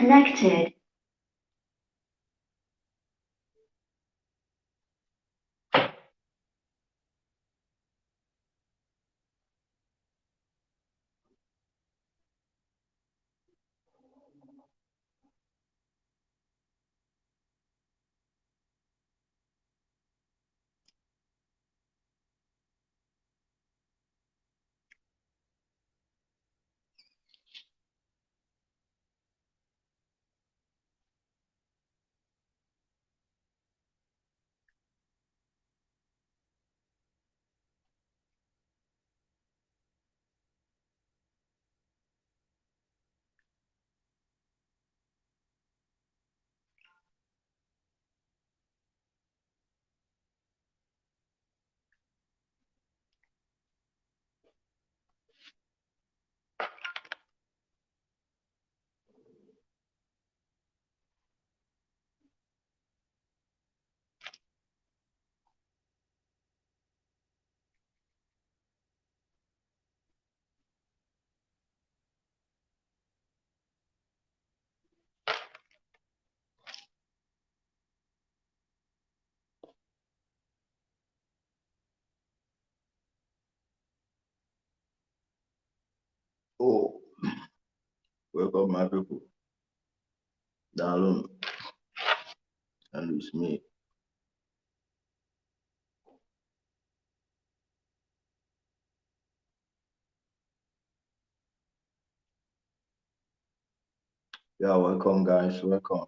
connected. Oh, welcome my people. Down and it's me. Yeah, welcome guys, welcome.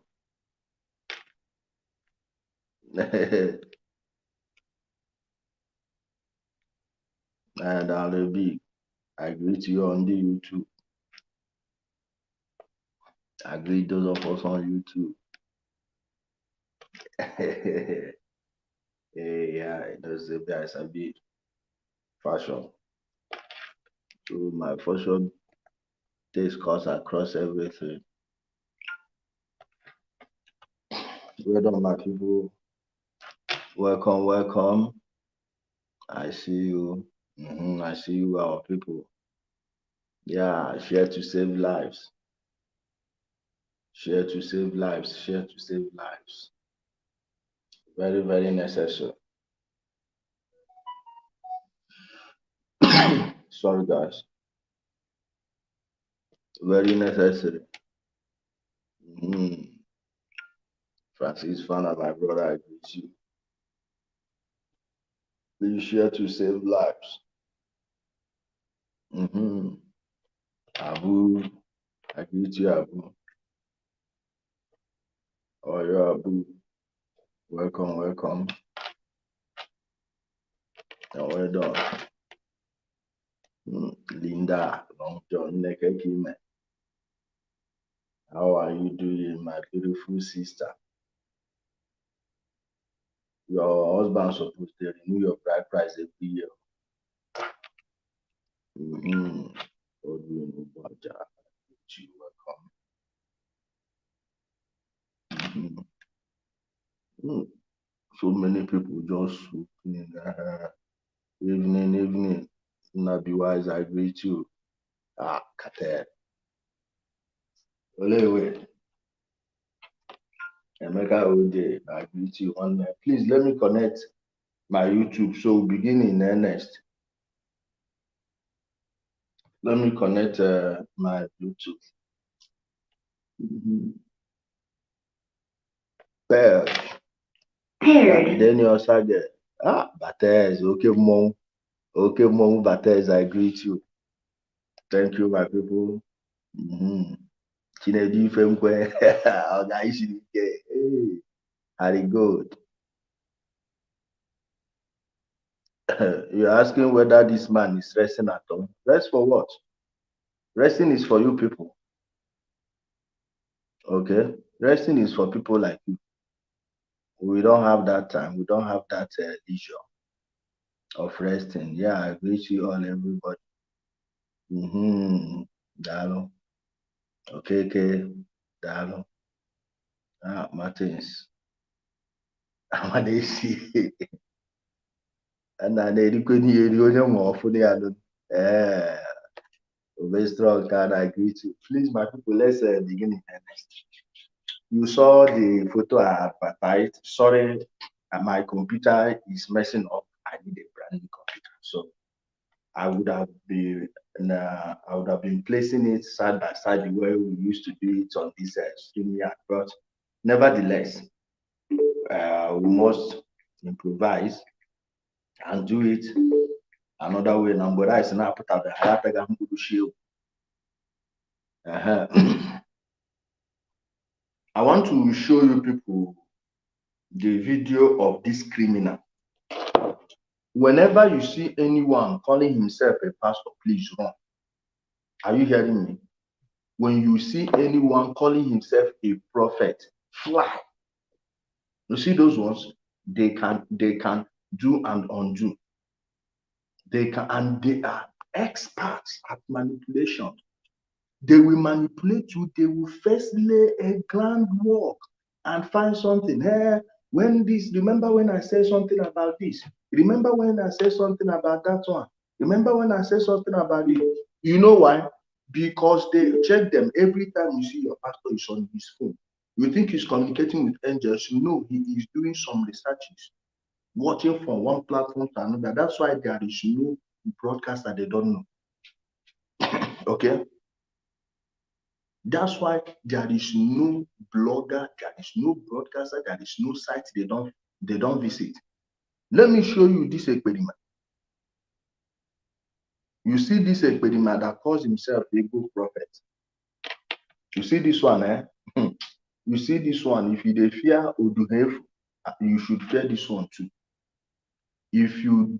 And I'll be. I greet you on the YouTube. I greet those of us on YouTube. Yeah, there's a bit a bit fashion. So my fashion taste cuts across everything. Well done, my people. Welcome, welcome. I see you. I see you, our people. Yeah, share to save lives. Share to save lives. Share to save lives. Very, very necessary. Sorry, guys. Very necessary. Mm. Francis Fana, my brother, I greet you. Please share to save lives. Abu, I greet you, Abu. Oh, yeah, Abu. Welcome, welcome. And well done. Linda, Long John, Nekekime. How are you doing, my beautiful sister? Your husband supposed to renew your bride price every year. Welcome. So many people just in evening. Not be wise, I greet you. Kate. Anyway, Emeka Ode, I greet you on there. Please let me connect my YouTube. So begin in earnest. Let me connect my YouTube. Paired. Daniel Sage. Bates. Okay, Mom. Okay, Mom Bates, I greet you. Thank you, my people. Chinedu Femkwe. Hey, Harry Gold. You're asking whether this man is resting at home. Rest for what? Resting is for you people. Okay? Resting is for people like you. We don't have that time. We don't have that leisure of resting. Yeah, I greet you all, everybody. Dalo. Okay. Dalo. Martins. Amadesi. And I need to go near you on your more for the other. Very strong, can I greet you? Please, my people, let's begin in earnest. You saw the photo I advertised. Sorry, my computer is messing up. I need a brand new computer. So I would have been placing it side by side the way we used to do it on this StreamYard. But nevertheless, we must improvise and do it another way. Number is now put up the higher shield. I want to show you people the video of this criminal. Whenever you see anyone calling himself a pastor, please run. Are you hearing me? When you see anyone calling himself a prophet, fly. You see those ones, they can do and undo. They are experts at manipulation. They will manipulate you. They will first lay a groundwork and find something. Hey, remember when I said something about this? Remember when I said something about that one? Remember when I said something about it? You know why? Because they check them every time you see your pastor is on his phone. You think he's communicating with angels. You know he is doing some researches, watching from one platform to another. That's why there is no broadcast that they don't know. Okay? That's why there is no blogger, there is no broadcaster, there is no site they don't visit. Let me show you this Ekpedima. You see this Ekpedima that calls himself a good prophet. You see this one, eh? You see this one. If you fear Oduhefu, you should fear this one too. If you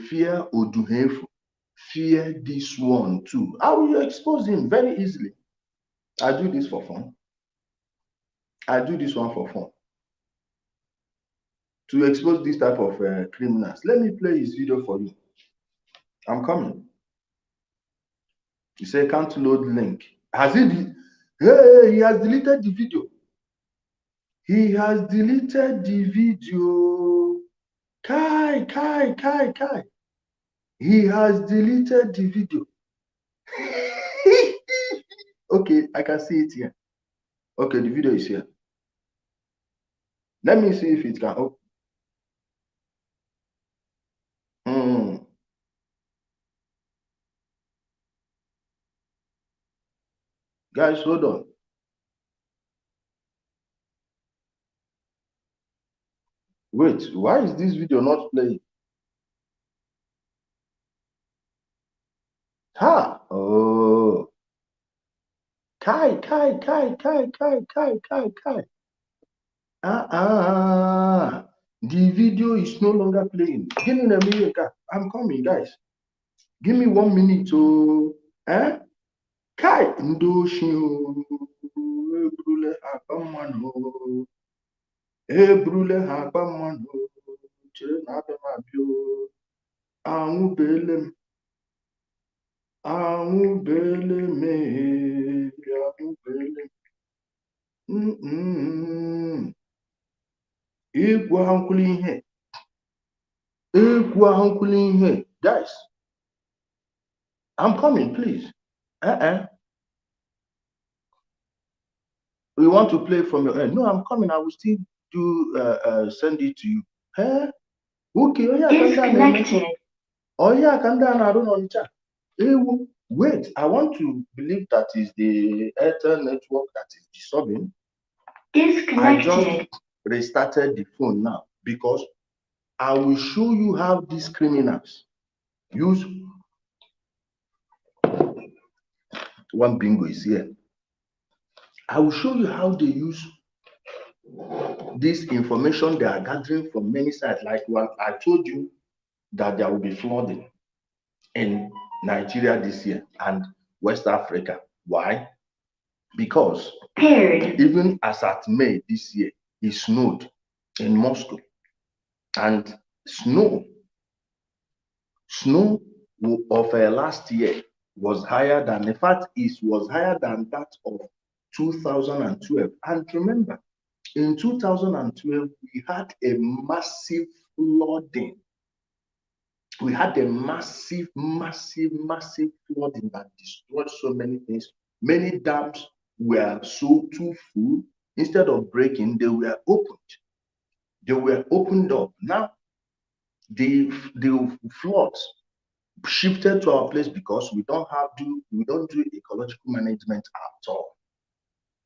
fear Oduhefu, fear this one too. I will expose him very easily. I do this for fun. I do this one for fun. To expose this type of criminals. Let me play his video for you. I'm coming. You say can't load link. Has he? Hey, he has deleted the video. He has deleted the video. Kai. He has deleted the video. Okay, I can see it here. Okay, the video is here. Let me see if it can open. Guys, hold on. Wait, why is this video not playing? Ha! Oh. Kai. The video is no longer playing. Give me a minute. I'm coming, guys. Give me 1 minute to Kai Ndoshin. Ebrule Habamano. Ebrule Habamano. Ahubelem. Guys, I'm coming, please. We want to play from your end. No, I'm coming. I will still do send it to you. Okay. Oh yeah, disconnected. Oh yeah, I don't know. Wait, I want to believe that is the Airtel network that is disturbing. Disconnected. I just restarted the phone now because I will show you how these criminals use. One bingo is here. I will show you how they use this information they are gathering from many sites. Like what I told you that there will be flooding in Nigeria this year and West Africa. Why? Because even as at May this year, it snowed in Moscow. And snow of last year was higher than, in fact, it was higher than that of 2012. And remember, in 2012, we had a massive flooding We had a massive flooding that destroyed so many things. Many dams were so too full. Instead of breaking, they were opened. They were opened up. Now the floods shifted to our place because we don't do ecological management at all.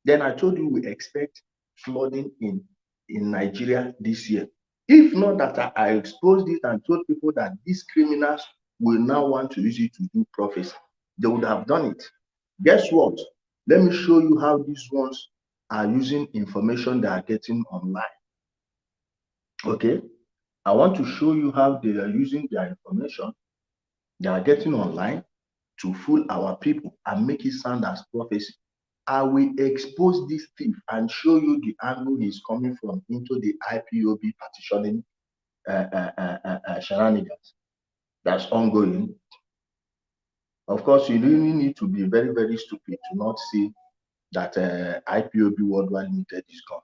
Then I told you we expect flooding in Nigeria this year. If not that I exposed it and told people that these criminals will now want to use it to do prophecy, they would have done it. Guess what? Let me show you how these ones are using information they are getting online. Okay? I want to show you how they are using their information they are getting online to fool our people and make it sound as prophecy. I will expose this thief and show you the angle he's coming from into the IPOB partitioning shenanigans that's ongoing. Of course, you really need to be very stupid to not see that IPOB Worldwide Limited is gone.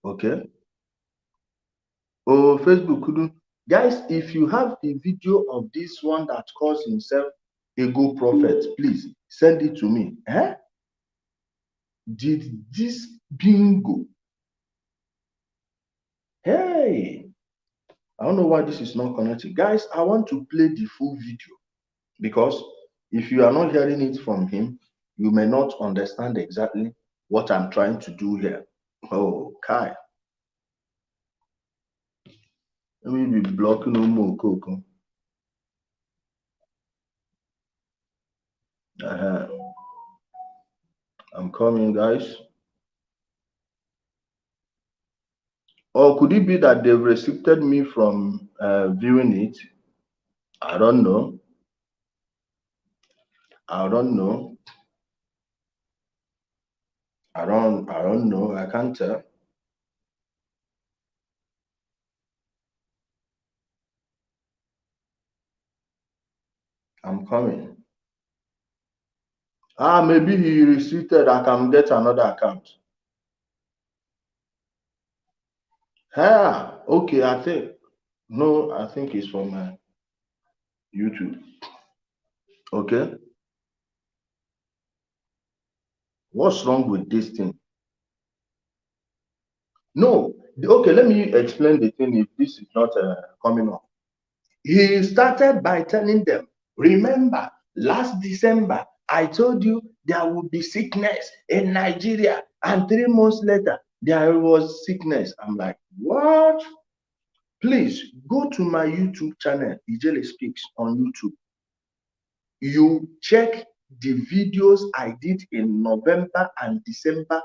Okay? Oh, Facebook couldn't. Guys, if you have a video of this one that calls himself Ego Prophet, please send it to me. Did this bingo? Hey, I don't know why this is not connected. Guys, I want to play the full video because if you are not hearing it from him, you may not understand exactly what I'm trying to do here. Oh, Kai. Let me be blocking no more Coco. I'm coming, guys. Or could it be that they've restricted me from viewing it? I don't know. I don't know. I don't know. I can't tell. I'm coming. Maybe he restricted. I can get another account. Okay. I think it's from YouTube. Okay. What's wrong with this thing? No. Okay, let me explain the thing if this is not coming up. He started by telling them, remember, last December, I told you there would be sickness in Nigeria. And 3 months later, there was sickness. I'm like, what? Please go to my YouTube channel, Ijele Speaks on YouTube. You check the videos I did in November and December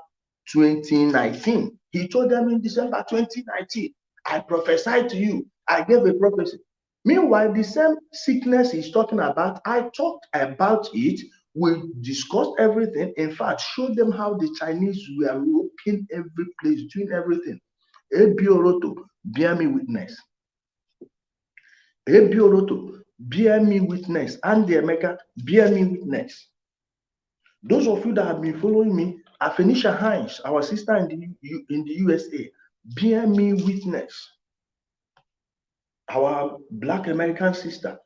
2019. He told them in December 2019, I prophesied to you. I gave a prophecy. Meanwhile, the same sickness he's talking about, I talked about it. We discussed everything. In fact, showed them how the Chinese were looking every place, doing everything. Ebioroto, bear me witness. Ebioroto, bear me witness. Andy Emeka, bear me witness. Those of you that have been following me, Afenisha Hines, our sister in the USA, bear me witness. Our Black American sister,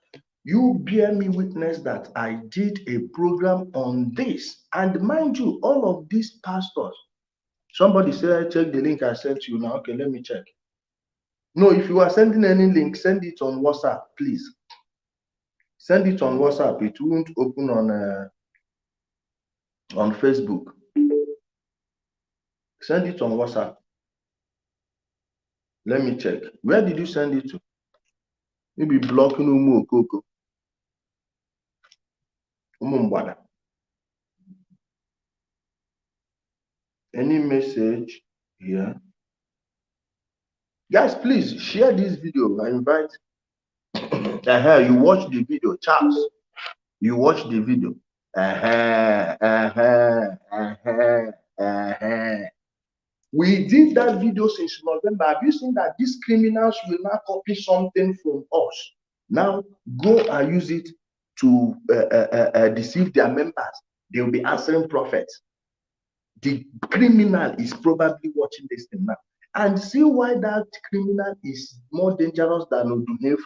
you bear me witness that I did a program on this. And mind you, all of these pastors, somebody said, check the link I sent you now. Okay, let me check. No, if you are sending any link, send it on WhatsApp, please. Send it on WhatsApp. It won't open on Facebook. Send it on WhatsApp. Let me check. Where did you send it to? Maybe blocking Umu Okoko. Umumbada. Any message here? Guys, please share this video. I invite. You watch the video, Charles. You watch the video. We did that video since November. Have you seen that these criminals will now copy something from us? Now go and use it to deceive their members. They will be answering prophets. The criminal is probably watching this thing now. And see why that criminal is more dangerous than Odunefu.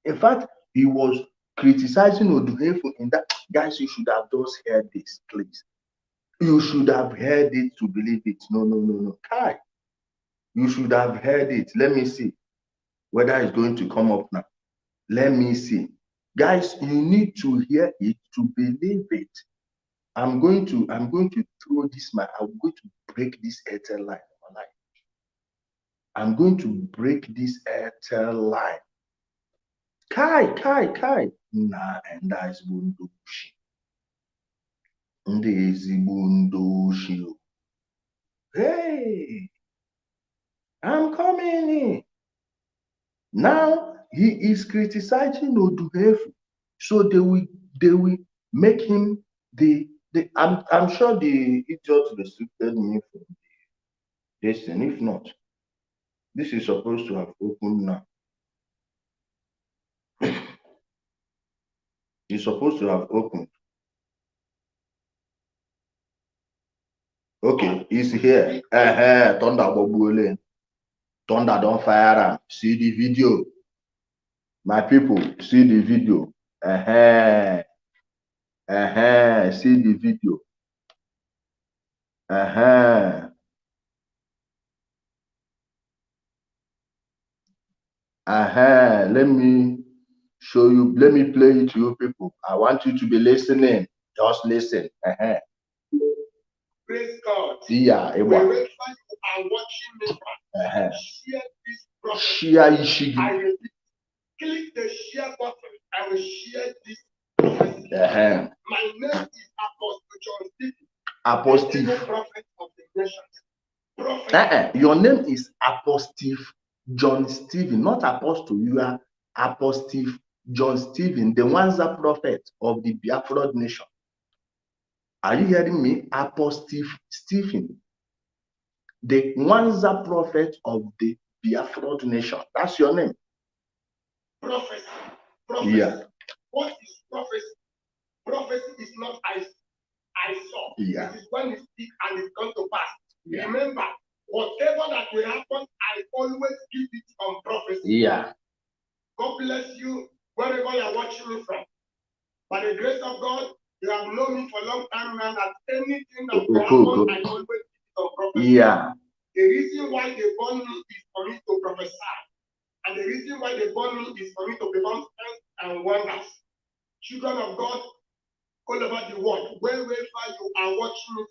In fact, he was criticizing Odunefu in that. Guys, you should have just heard this, please. You should have heard it to believe it. No. Kai, you should have heard it. Let me see whether it's going to come up now. Let me see. Guys, you need to hear it to believe it. I'm going to throw this I'm going to break this Airtel line. I'm going to break this Airtel line. Kai. Nah, and that's Bundushi. Bundushi. Hey, I'm coming in. Now he is criticizing Odunefu. So they will make him I'm sure the idiots restricted me from this thing. If not, this is supposed to have opened now. It's supposed to have opened. Okay, it's here. Thunder Bobuole. Thunder don't fire him. See the video. My people, see the video. See the video. Let me show you. Let me play it to you people. I want you to be listening. Just listen. Praise God. Yeah, wherever you are watching me from, share this prophet. Share Ishigi. I repeat, click the share button and share this prophecy. My name is Apostle John Stephen. Apostle Prophet of the nations. Your name is Apostle John Stephen, not Apostle. You are Apostle John Stephen, the Nwa-Nza prophet of the Biafra nation. Are you hearing me? Apostle Stephen, the Nwa-Nza prophet of the Biafra nation. That's your name. Prophecy. Yeah. What is prophecy? Prophecy is not I saw. Yeah. It is when you speak and it comes to pass. Yeah. Remember, whatever that will happen, I always give it on prophecy. Yeah. God bless you wherever you are watching me from. By the grace of God, you have known me for a long time now that anything that will happen, I always give it on prophecy. Yeah. The reason why they born me is for me to prophesy. And the reason why they born me is for me to perform signs and wonders. Children of God, all over the world, wherever you are watching me,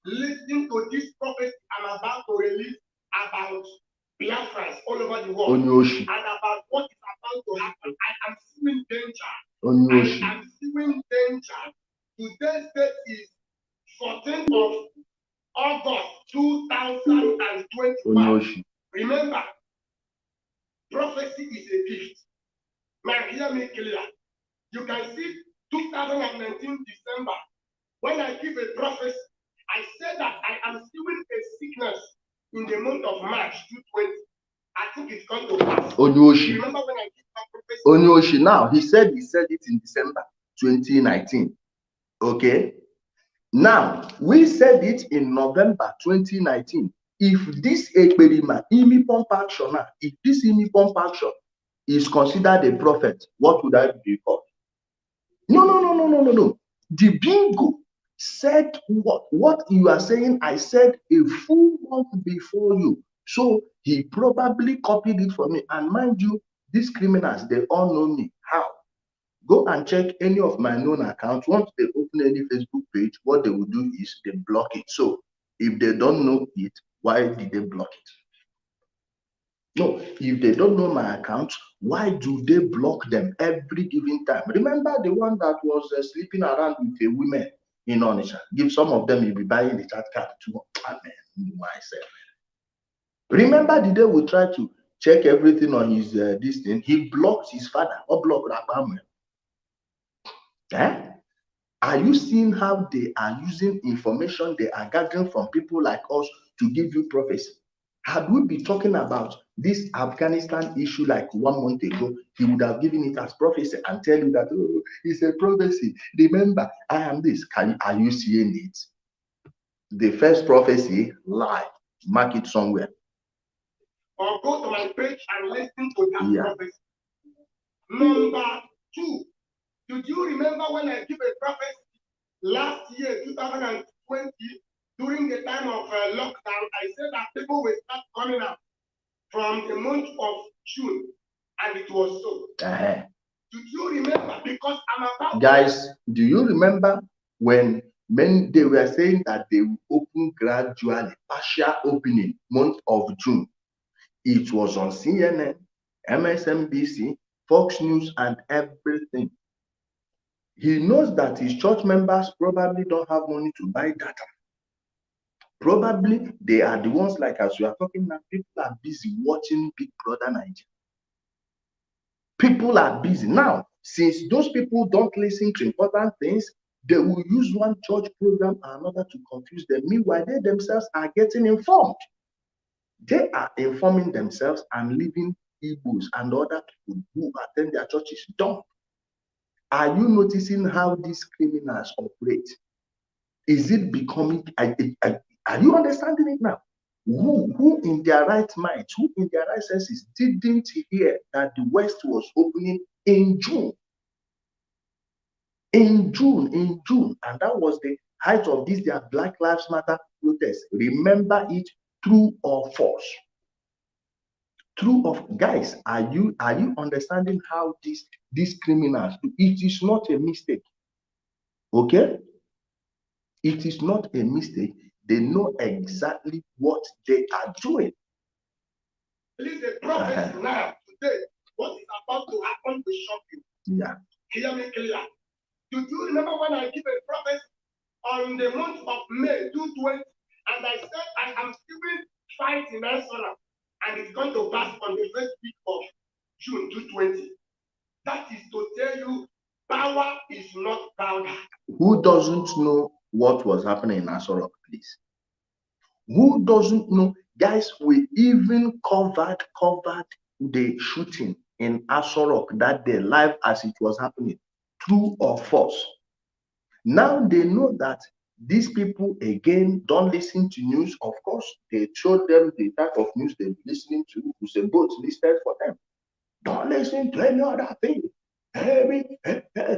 listen to this prophecy I'm about to release about Biafrans all over the world. Onyoshi. And about what is about to happen. I am seeing danger. Onyoshi. I am seeing danger. Today's date is 14th of August 2021. Onyoshi. Remember, prophecy is a gift. Now hear me clear. You can see 2019 December, when I give a prophecy, I said that I am seeing a sickness in the month of March 2020. I think it's going to pass. Onyoshi. Remember when I give that prophecy? Onyoshi. Now he said it in December 2019. Okay. Now we said it in November 2019. If this Ekperima Ipob action, if this Ipob action is considered a prophet, what would I be called? No. The bingo said what you are saying. I said a full month before you. So he probably copied it from me. And mind you, these criminals, they all know me. How? Go and check any of my known accounts. Once they open any Facebook page, what they will do is they block it. So if they don't know it, why did they block it? No, if they don't know my account, why do they block them every given time? Remember the one that was sleeping around with a woman in Onitsha? Give some of them, you'll be buying the chat card too. Myself. Remember the day we tried to check everything on his this thing? He blocked his father or blocked Rabam. Are you seeing how they are using information they are gathering from people like us to give you prophecy? Had we been talking about this Afghanistan issue like 1 month ago, he would have given it as prophecy and tell you that, oh, it's a prophecy. Remember, I am this. Are you seeing it? The first prophecy, lie. Mark it somewhere. Or go to my page and listen to that prophecy. Number two, did you remember when I gave a prophecy last year, 2020, during the time of lockdown? I said that people will start coming out from the month of June, and it was so. Do you remember? Because I'm about. Guys, do you remember when they were saying that they will open gradually, partial opening, month of June? It was on CNN, MSNBC, Fox News, and everything. He knows that his church members probably don't have money to buy data. Probably they are the ones, like as we are talking now, people are busy watching Big Brother Nigeria. People are busy. Now, since those people don't listen to important things, they will use one church program or another to confuse them. Meanwhile, they themselves are getting informed. They are informing themselves and leaving Igbos and other people who attend their churches dumb. Are you noticing how these criminals operate? Is it becoming, are you understanding it now? Who in their right minds, who in their right senses didn't hear that the West was opening in June? In June, and that was the height of this their Black Lives Matter protest. Remember it, true or false? True or guys, are you understanding how these criminals do? It is not a mistake. Okay? It is not a mistake. They know exactly what they are doing. Please, the prophet now, today, what is about to happen to shock you. Yeah. Hear me clear. Do you remember when I gave a prophet on the month of May 2020, and I said I am still fighting National, and it's going to pass on the first week of June 2020. That is to tell you, power is not powder. Who doesn't know what was happening in Asorok, please? Who doesn't know? Guys, we even covered the shooting in Asorok that day live as it was happening. True or false? Now they know that these people again don't listen to news. Of course, they showed them the type of news they're listening to. Who's a boat listed for them. Don't listen to any other thing. Every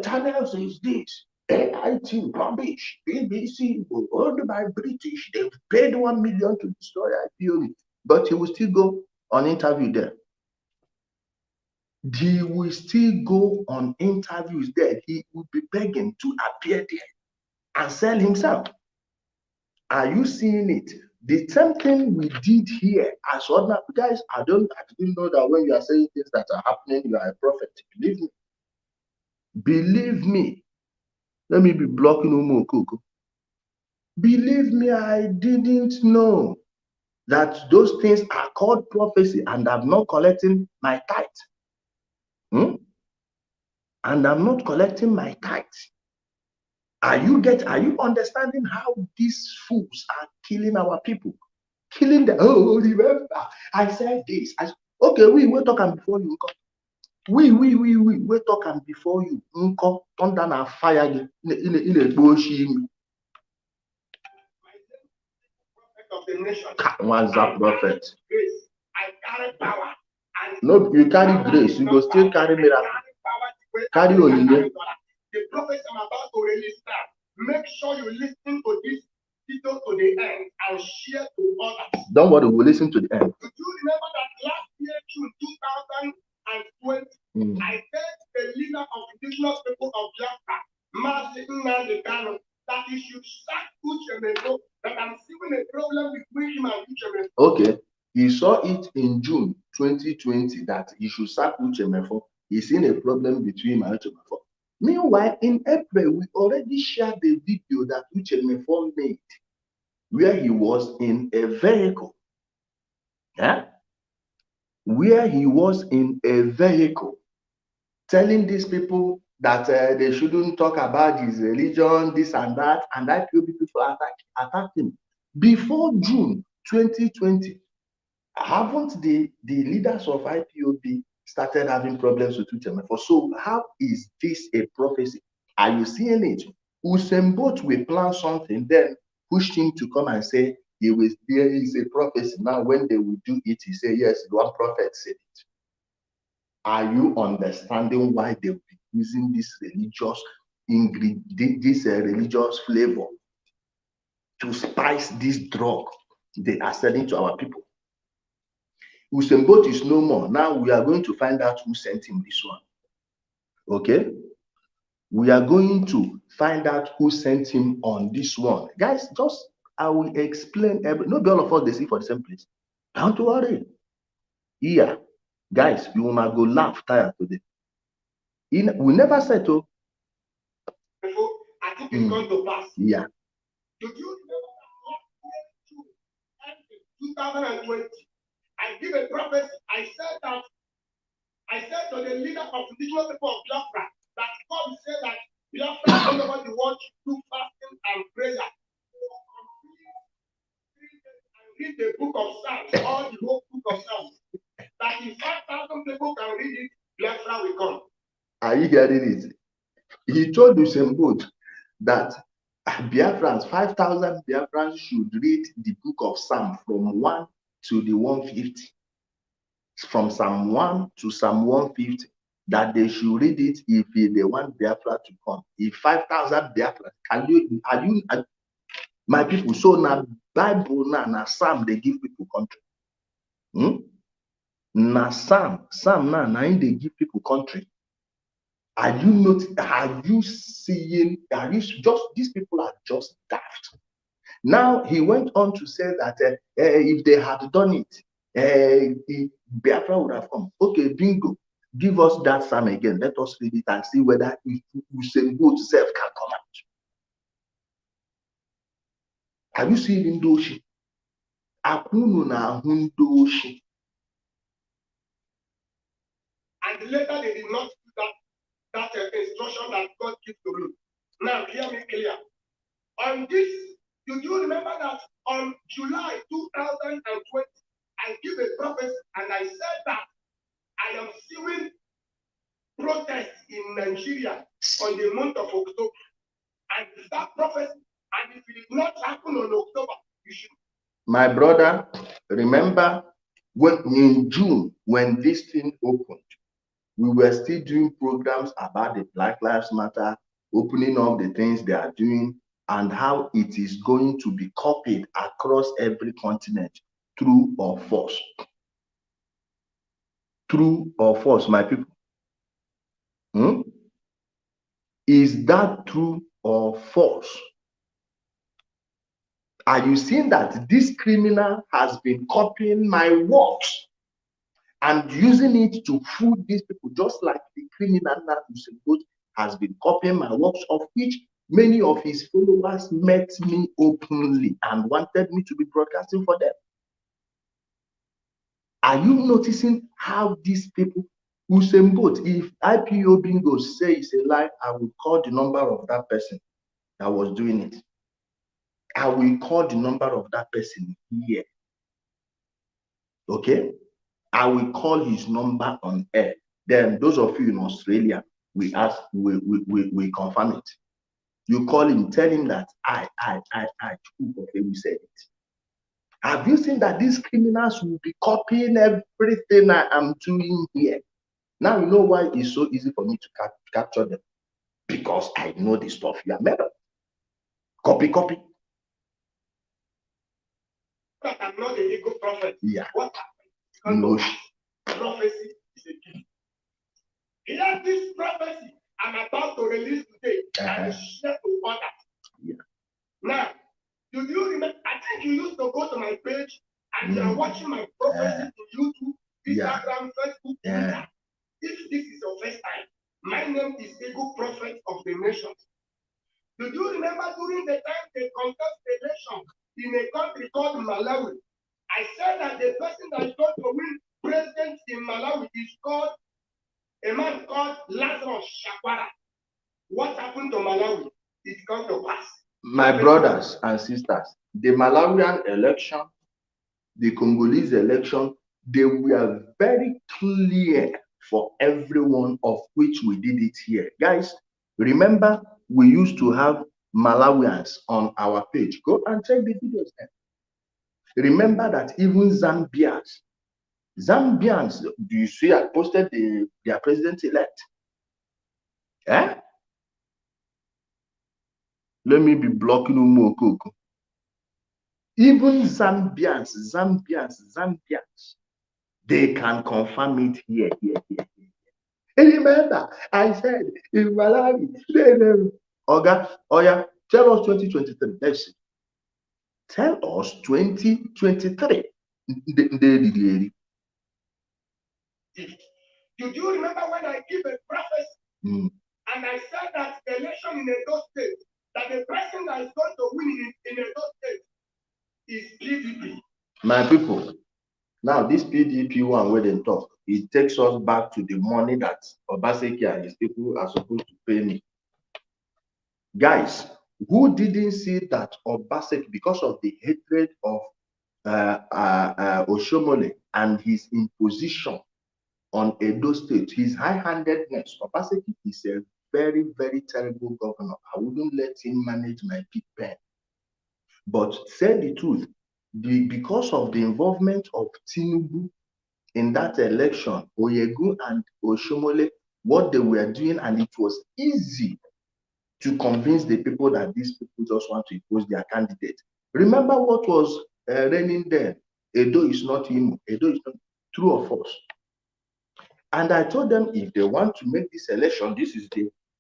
channels is this. AIT, rubbish, BBC, owned by British. They've paid 1 million to destroy IPOB. But he will still go on interview there. He will still go on interviews there. He will be begging to appear there and sell himself. Are you seeing it? The same thing we did here as ordinary guys. I didn't know that when you are saying things that are happening, you are a prophet. Believe me. Believe me. Let me be blocking Umo Koko. Believe me, I didn't know that those things are called prophecy, and I'm not collecting my tithe. And I'm not collecting my tithe. Are you understanding how these fools are killing our people? Killing them. Oh, remember, I said this. Okay, we're talking before you. We're talking before you. Thunder and fire in a bush. Of the nation. Nwa-Nza prophet. Grace. I carry power. No, you carry grace. You go still carry miracle. Carry Olile. The prophet I'm about to release now. Make sure you listen to this video to the end and share to others. Don't worry, we'll listen to the end. Do you remember that last year, June 2020, I said the leader of indigenous people of Biafra, Mazi Nnamdi Kanu, that he should sack Uchemefo, that I'm seeing a problem between him and Uchemefo. Okay, he saw it in June 2020 that he should sack Uchemefo. He's seen a problem between him and Uchemefo. Meanwhile, in April, we already shared the video that Uchemefo made, where he was in a vehicle. Yeah? Where he was in a vehicle, telling these people that they shouldn't talk about his religion, this and that, and that few people attacked him. Before June 2020, haven't the leaders of IPOB started having problems with Uchemefo? So how is this a prophecy? Are you seeing it? Usain Bolt will plan something, then push him to come and say there is a prophecy. Now when they will do it, he say yes, one prophet said it. Are you understanding why they'll be using this religious ingredient, this religious flavor to spice this drug they are selling to our people? Usain Bolt is no more. Now we are going to find out who sent him this one. Okay? We are going to find out who sent him on this one. Guys, just I will explain not all of us they see for the same place. Don't worry. Yeah. Guys, you will not go laugh tired today. We never settle. I think it's going to pass. Yeah. Did you remember that 2020? I give a prophecy. I said to the leader of the indigenous people of Biafra that God said that Biafra all over the world should do fasting and prayer. And read the book of Psalms, all the whole book of Psalms. That if 5,000 people can read it, Biafra will come. Are you hearing it? He told Usain Bolt that Biafrans, 5,000 Biafrans should read the book of Psalm from 1 to the 150. From Psalm 1 to Psalm 150, that they should read it if they want Biafra to come. If 5,000 Biafra, my people, so now Bible now Psalm they give people country. Now Psalm now they give people country. Are you not? Are you seeing? Are you just? These people are just daft. Now he went on to say that if they had done it, Biafra would have come. Okay, bingo. Give us that psalm again. Let us read it and see whether Usain Bolt self can come out. Have you seen Indoshi? Akunu na Hundoshi. And later they did not do that instruction that God gives to me. Now hear me clear. On this, do you remember that on July 2020, I gave a prophecy and I said that I am seeing protests in Nigeria on the month of October. And that prophecy, and if it did not happen on October, you should. My brother, remember when in June, when this thing opened, we were still doing programs about the Black Lives Matter, opening up the things they are doing, and how it is going to be copied across every continent, true or false. True or false, my people? Is that true or false? Are you seeing that this criminal has been copying my works and using it to fool these people, just like the criminal that Usain Bolt has been copying my works, of which many of his followers met me openly and wanted me to be broadcasting for them? Are you noticing how these people, Usain Bolt, if IPO bingo say it's a lie, I will call the number of that person that was doing it. I will call the number of that person here. Okay? I will call his number on air. Then those of you in Australia, we confirm it. You call him, tell him that I we said it. Have you seen that these criminals will be copying everything I am doing here? Now you know why it's so easy for me to capture them. Because I know the stuff you are made of. Copy. But I'm not the ego prophet. Yeah. What happened? Prophecy is a gift. Hear this prophecy I'm about to release today and share to others. Yeah. Now, do you remember? I think you used to go to my page and you are watching my prophecy on YouTube, Instagram, Facebook, Twitter. If this is your first time, my name is Ego Prophet of the Nations. Do you remember during the time they contest election in a country called Malawi? I said that the person that is going to win president in Malawi is called a man called Lazarus Chakwara. What happened to Malawi? It's going to pass. My brothers and sisters, the Malawian election, the Congolese election, they were very clear for everyone, of which we did it here. Guys, remember we used to have Malawians on our page. Go and check the videos there. Remember that even Zambians, Zambians, do you see I posted their president-elect? Eh? Let me be blocking Umokoko. Even Zambians, they can confirm it here. And remember, I said in Malawi, Oga, tell us 2023. Let's see. Tell us 2023. Do you remember when I gave a prophecy and I said that the election in Edo State, that the person that is going to win in Edo State is PDP? My people, now this PDP one where they talk, it takes us back to the money that Obaseki and his people are supposed to pay me. Guys, who didn't see that Obaseki, because of the hatred of Oshomole and his imposition on Edo State, his high-handedness, Obaseki is a very, very terrible governor. I wouldn't let him manage my big pen. But say the truth, because of the involvement of Tinubu in that election, Oyegu and Oshomole, what they were doing, and it was easy to convince the people that these people just want to impose their candidate. Remember what was reigning then? Edo is not him. Edo is not true or false. And I told them if they want to make this election, this is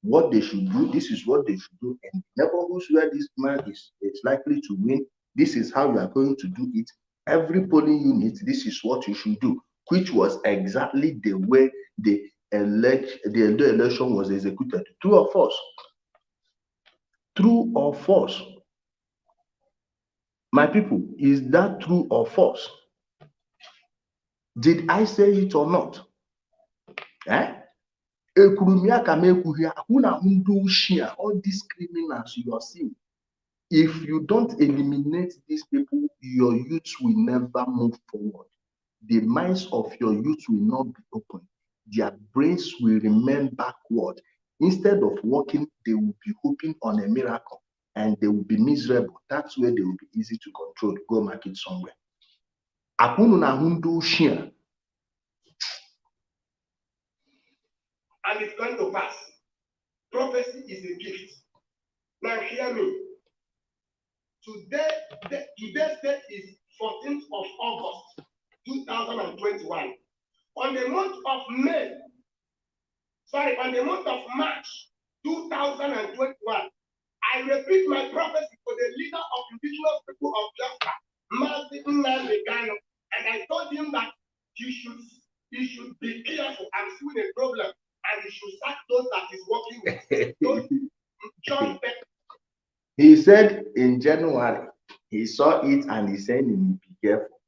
what they should do. This is what they should do. And neighborhoods where this man is likely to win, this is how you are going to do it. Every polling unit, this is what you should do, which was exactly the way the election was executed. True or false? True or false? My people, is that true or false? Did I say it or not? Eh? All these criminals you are seeing, if you don't eliminate these people, your youth will never move forward. The minds of your youth will not be open. Their brains will remain backward. Instead of working, they will be hoping on a miracle and they will be miserable. That's where they will be easy to control. Go market somewhere. And it's going to pass. Prophecy is a gift. Now hear me. Today's date is 14th of August, 2021. On the month of March 2021, I repeat my prophecy for the leader of indigenous people of Biafra, Ipob Nwa-Nza, and I told him that he should be careful. I'm seeing a problem, and he should sack those that he's working with. Those John Beck. He said in January, he saw it and he said, be careful.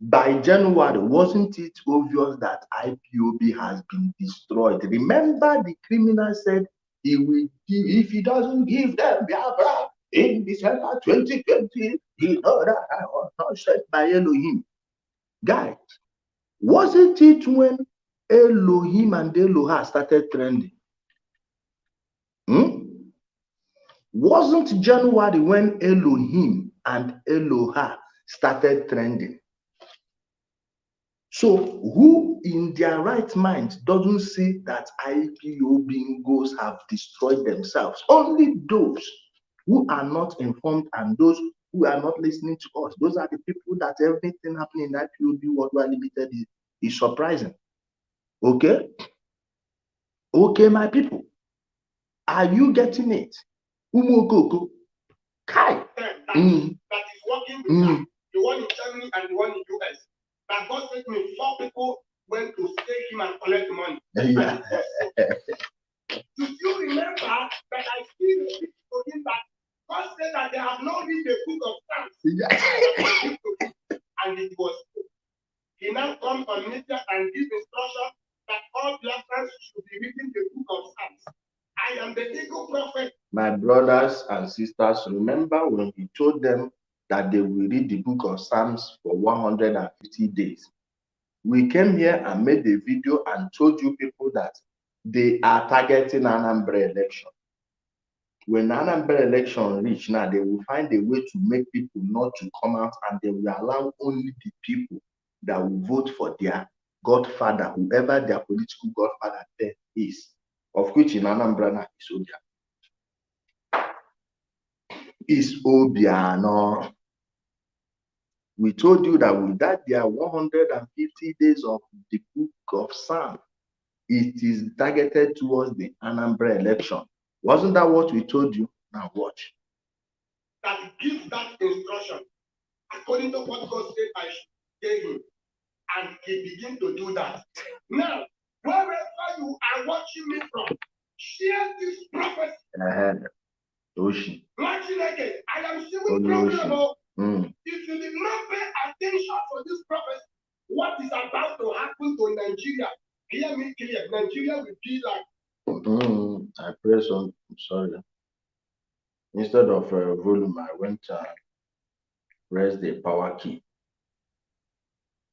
By January, wasn't it obvious that IPOB has been destroyed? Remember, the criminal said he will give, if he doesn't give them Biafra in December 2020, he know that I was not sent by Elohim. Guys, wasn't it when Elohim and Eloha started trending? Wasn't January when Elohim and Eloha started trending? So who in their right mind doesn't see that IPO bingos have destroyed themselves? Only those who are not informed and those who are not listening to us. Those are the people that everything happening in IPOB Worldwide Limited is surprising. Okay? Okay, my people. Are you getting it? Umokoko. Kai. That is working with the one in Germany and the one in US. That God sent me 4 people went to stay him and collect money. Yeah. Do you remember that I still repeat to him that God said that they have not read the book of Psalms? Yeah. And it was he now come on media and give instruction that all Biafrans should be reading the book of Psalms. I am the eagle prophet. My brothers and sisters, remember when he told them that they will read the book of Psalms for 150 days. We came here and made a video and told you people that they are targeting Anambra election. When Anambra election reach now, they will find a way to make people not to come out and they will allow only the people that will vote for their godfather, whoever their political godfather then is, of which in Anambra now is Obiano. We told you that with that there 150 days of the book of Psalm, it is targeted towards the Anambra election. Wasn't that what we told you? Now watch. That gives that instruction according to what God said I should tell him. And he begin to do that. Now, wherever you are watching me from, share this prophecy. Oshi. Watching again, I am seeing problem. If you did not pay attention to this prophecy, what is about to happen to Nigeria? Hear me clear. Nigeria will be like. I press on. Sorry. Instead of volume, I went press the power key.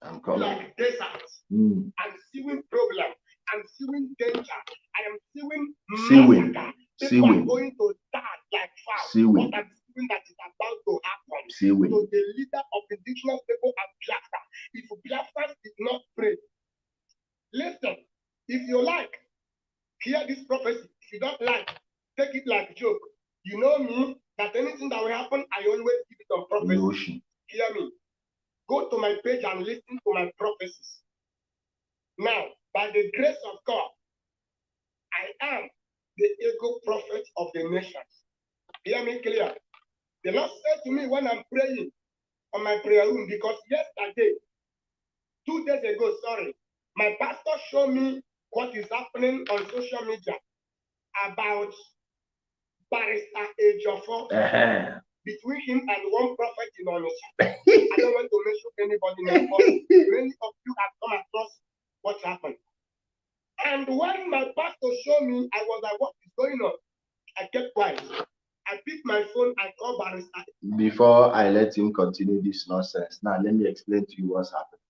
I'm coming. Like desert. I'm seeing problem. I'm seeing danger. I am seeing massacre. People are going to die like foul. What I'm seeing that is about to happen. So the leader of indigenous people are Biafra. If Biafra did not pray, listen, if you like, hear this prophecy. If you don't like, take it like a joke. You know me, that anything that will happen, I always give it on prophecy. Hear me. Go to my page and listen to my prophecies. Now, by the grace of God, I am the ego prophet of the nations. Hear me clear. The Lord said to me when I'm praying on my prayer room, because yesterday, 2 days ago, my pastor showed me what is happening on social media about Barrister Ejiofor, between him and one prophet in Onitsha. I don't want to mention anybody name, but many of you have come across what happened. And when my pastor showed me, I was like, what is going on? I kept quiet. I picked my phone and called Barrister. Before I let him continue this nonsense, now let me explain to you what's happened.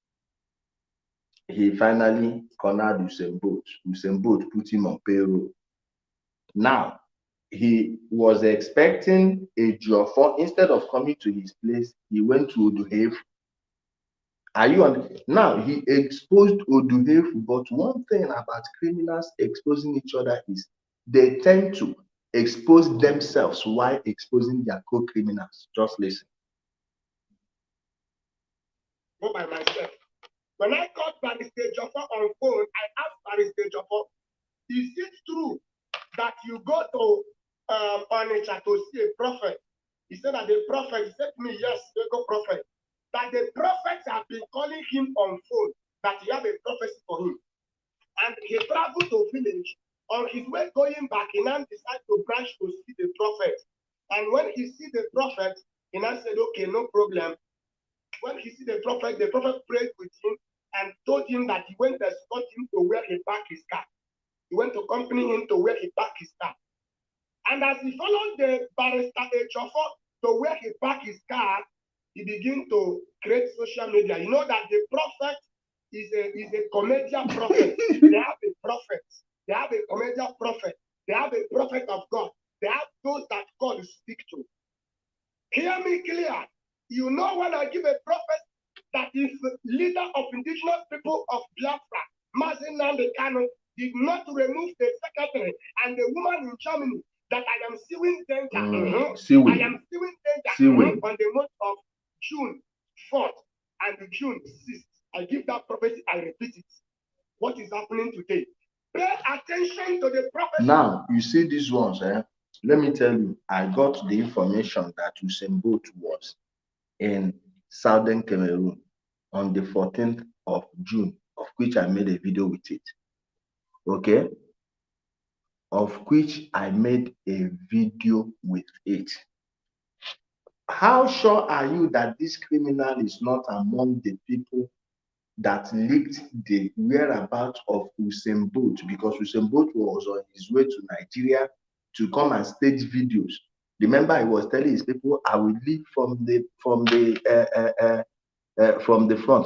He finally cornered Usain Bolt. Usain Bolt put him on payroll. Now, he was expecting Ejiofor. Instead of coming to his place, he went to Oduhefu. Are you on? Now, he exposed Oduhefu, but one thing about criminals exposing each other is they tend to expose themselves while exposing their co-criminals. Just listen. Go by myself. When I called Barrister Ejiofor on phone, I asked Barrister Ejiofor, is it true that you go to Onitsha to see a prophet? He said that the prophet, he said to me, yes, they go prophet. That the prophets have been calling him on phone, that he have a prophecy for him. And he traveled to village. On his way going back, he now decided to branch to see the prophet. And when he see the prophet, he now said, okay, no problem. When he see the prophet prayed with him and told him that he went to escort him to where he parked his car. He went to accompany him to where he parked his car. And as he followed the Barrister Ejiofor to where he parked his car, he began to create social media. You know that the prophet is a comedian prophet. They have a prophet. They have a comedian prophet. They have a prophet of God. They have those that God speak to. Hear me clear. You know when I give a prophet that is the leader of indigenous people of Biafra, Mazi Nnamdi Kanu, did not remove the secretary and the woman in Germany, that I am seeing danger. I am seeing danger on the month of June 4th and June 6th. I give that prophecy, I repeat it. What is happening today? Pay attention to the prophecy. Now, you see these ones, let me tell you, I got the information that Usain Bolt was in Southern Cameroon on the 14th of June, of which I made a video with it. Okay? Of which I made a video with it. How sure are you that this criminal is not among the people that leaked the whereabouts of Usain Bolt? Because Usain Bolt was on his way to Nigeria to come and stage videos. Remember, he was telling his people, "I will lead from the front.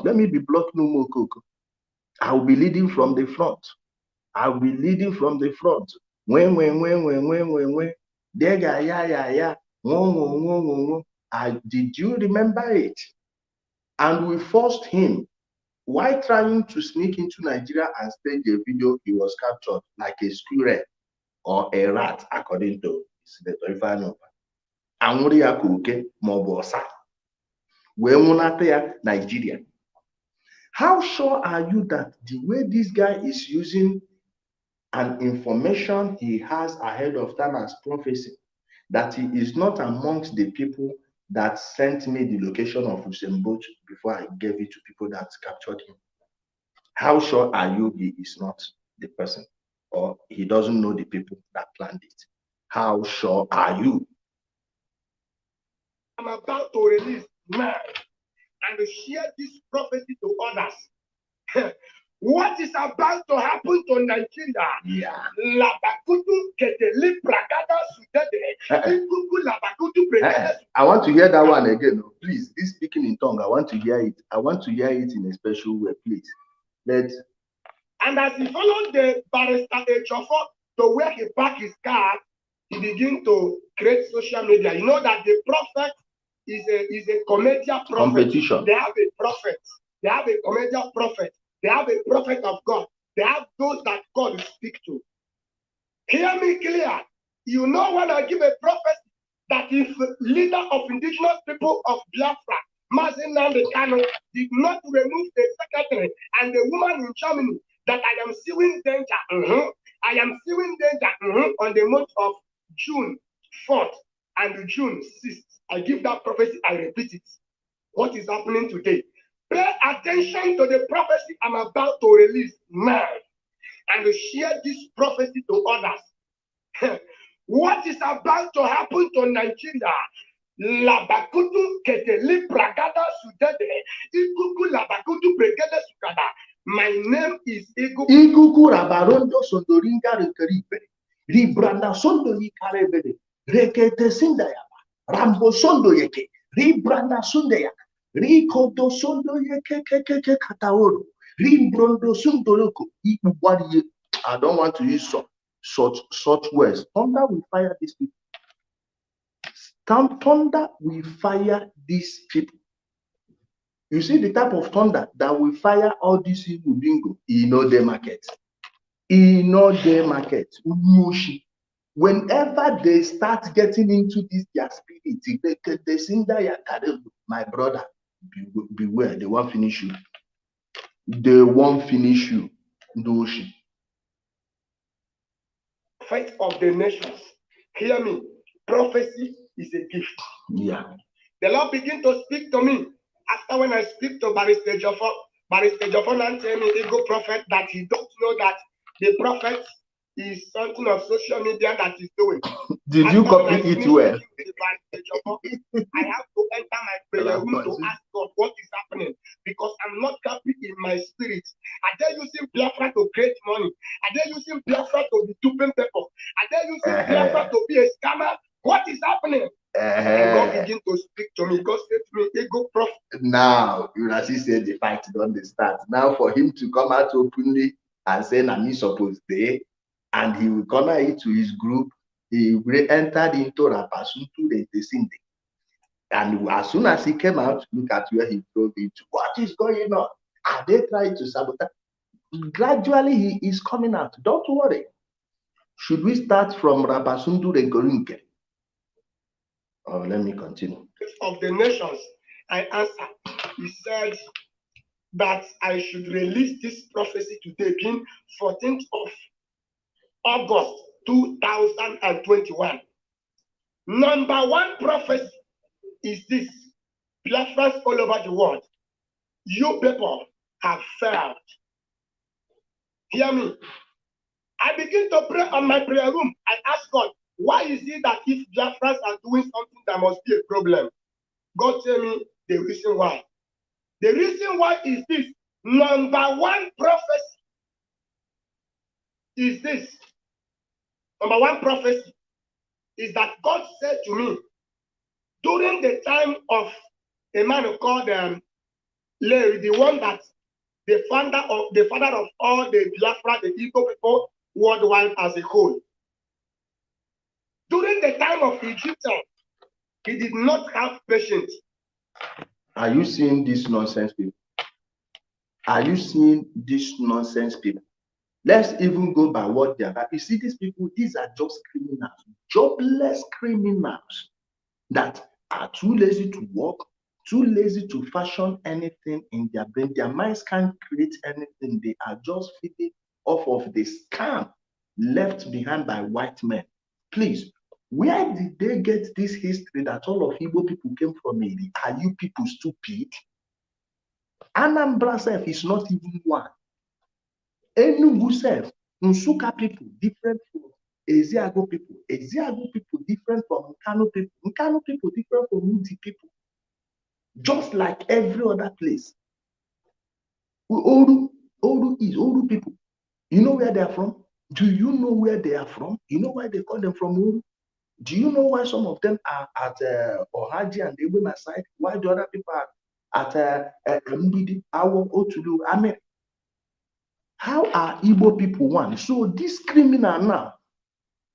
Let me be blocked no more, Coco. I will be leading from the front. I will be leading from the front. When. There, yeah. Did you remember it? And we forced him while trying to sneak into Nigeria and stage a video, he was captured like a squirrel or a rat, according to Senator Ifeanyi. Anwụrụ ya ka oke maọbụ ọsa wee nwụnata ya Nigeria. How sure are you that the way this guy is using an information he has ahead of time as prophecy, that he is not amongst the people that sent me the location of Usain Bolt before I gave it to people that captured him? How sure are you he is not the person, or he doesn't know the people that planned it? How sure are you? I'm about to release now and share this prophecy to others. What is about to happen to Nigeria? Yeah. I want to hear that one again. Please, this speaking in tongue, I want to hear it. I want to hear it in a special way, please. And as he followed the barrister Ejiofor to where he parked his car, he began to create social media. You know that the prophet is a comedian prophet. Competition. They have a prophet. They have a comedian prophet. They have a prophet of God. They have those that God speak to. Hear me clear. You know when I give a prophecy that if leader of indigenous people of Biafra, Mazi Nnamdi Kanu, did not remove the secretary and the woman in Germany, that I am seeing danger. I am seeing danger on the month of June 4th and June 6th. I give that prophecy, I repeat it. What is happening today? Pay attention to the prophecy I'm about to release now and share this prophecy to others. What is about to happen to Nigeria? Labakutu keteli pragada sudede. Ikuku labakutu pregede sukada. My name is Ikuku rabarondo sondoringa rekeribe. Ribranda sondo yikarebe. Rekete sindayaba. Rambo sondo yeke. Ribranda sundeya. Rikodo sondo yeke keke kataoro. Rimbrondo sundoloko. I don't want to use such words. Thunder will fire these people. Thunder will fire these people. You see the type of thunder that will fire all these people bingo in the market. In the market. Whenever they start getting into this their spirit, they sing that, my brother, beware, they won't finish you. They won't finish you. Fight of the nations. Hear me. Prophecy is a gift. Yeah. The Lord began to speak to me after when I speak to Barrister Ejiofor. Barrister Ejiofor now tell me, ego prophet, that he don't know that the prophet is something of social media that he's doing. Did you copy it well? I have to enter my prayer room to ask God what is happening, because I'm not happy in my spirit. Are they using Biafra to create money? Are they using Biafra to be duping people? Are they using Biafra to be a scammer? What is happening? And God began to speak to me. God said to me, ego prophet. Now, you know, she said the fight don't start. Now, for him to come out openly and say, "I'm supposed to," and he will corner it to his group, he entered into Rapasuntu the Sinde. And as soon as he came out, look at where he drove into. What is going on? Are they trying to sabotage? Gradually, he is coming out. Don't worry. Should we start from Rapasuntu the Gorinke? Oh, let me continue. Of the nations, I answered. He said that I should release this prophecy today, being 14th of August 2021. Number one prophecy is this: Biafrans all over the world, you people have failed. Hear me. I begin to pray on my prayer room. I ask God, why is it that if Biafrans are doing something, there must be a problem? God tell me the reason why. The reason why is this: number one prophecy is this. Number one prophecy is that God said to me during the time of a man called Larry, the one that the father of all the Biafra, the Ipob people worldwide as a whole. During the time of Egyptian, he did not have patience. Are you seeing this nonsense, people? Are you seeing these nonsense people? Let's even go by what they are. You see, these people, these are just criminals, jobless criminals that are too lazy to work, too lazy to fashion anything in their brain. Their minds can't create anything. They are just feeding off of the scam left behind by white men. Please, where did they get this history that all of Igbo people came from? Are you people stupid? Anambra self is not even one. Enugu self, Nsuka people different from Eziago people. Eziago people different from Nkano people. Nkano people different from Uti people. Just like every other place. Oru people. You know where they are from? Do you know where they are from? You know why they call them from Oru? Do you know why some of them are at Ohaji and Ebema side? Why the other people are at Mbidi, Awo, Otulu, Amen? How are Igbo people one? So this criminal now,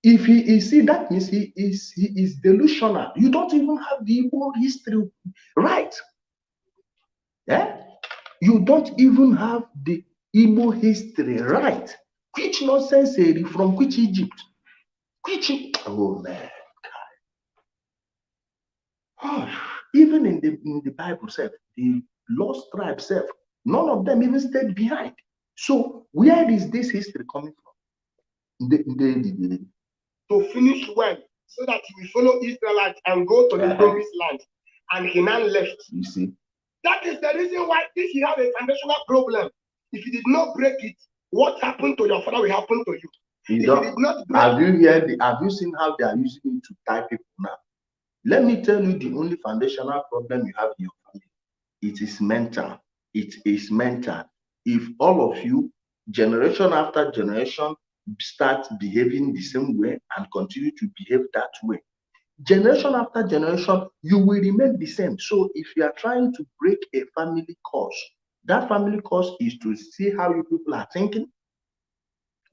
if he is, see, that means he is delusional. You don't even have the Igbo history right. Yeah? You don't even have the Igbo history right. Which nonsense from which Egypt? Which, oh man. Oh, even in the Bible self, the lost tribe self, none of them even stayed behind. So where is this history coming from? To finish well, so that he will follow Israelites and go to the promised land. And he now left. You see? That is the reason why if you have a foundational problem, if you did not break it, what happened to your father will happen to you. You did not break have you seen how they are using it to tie people now? Let me tell you the only foundational problem you have in your family. It is mental. It is mental. If all of you, generation after generation, start behaving the same way and continue to behave that way, generation after generation, you will remain the same. So if you are trying to break a family curse, that family curse is to see how you people are thinking,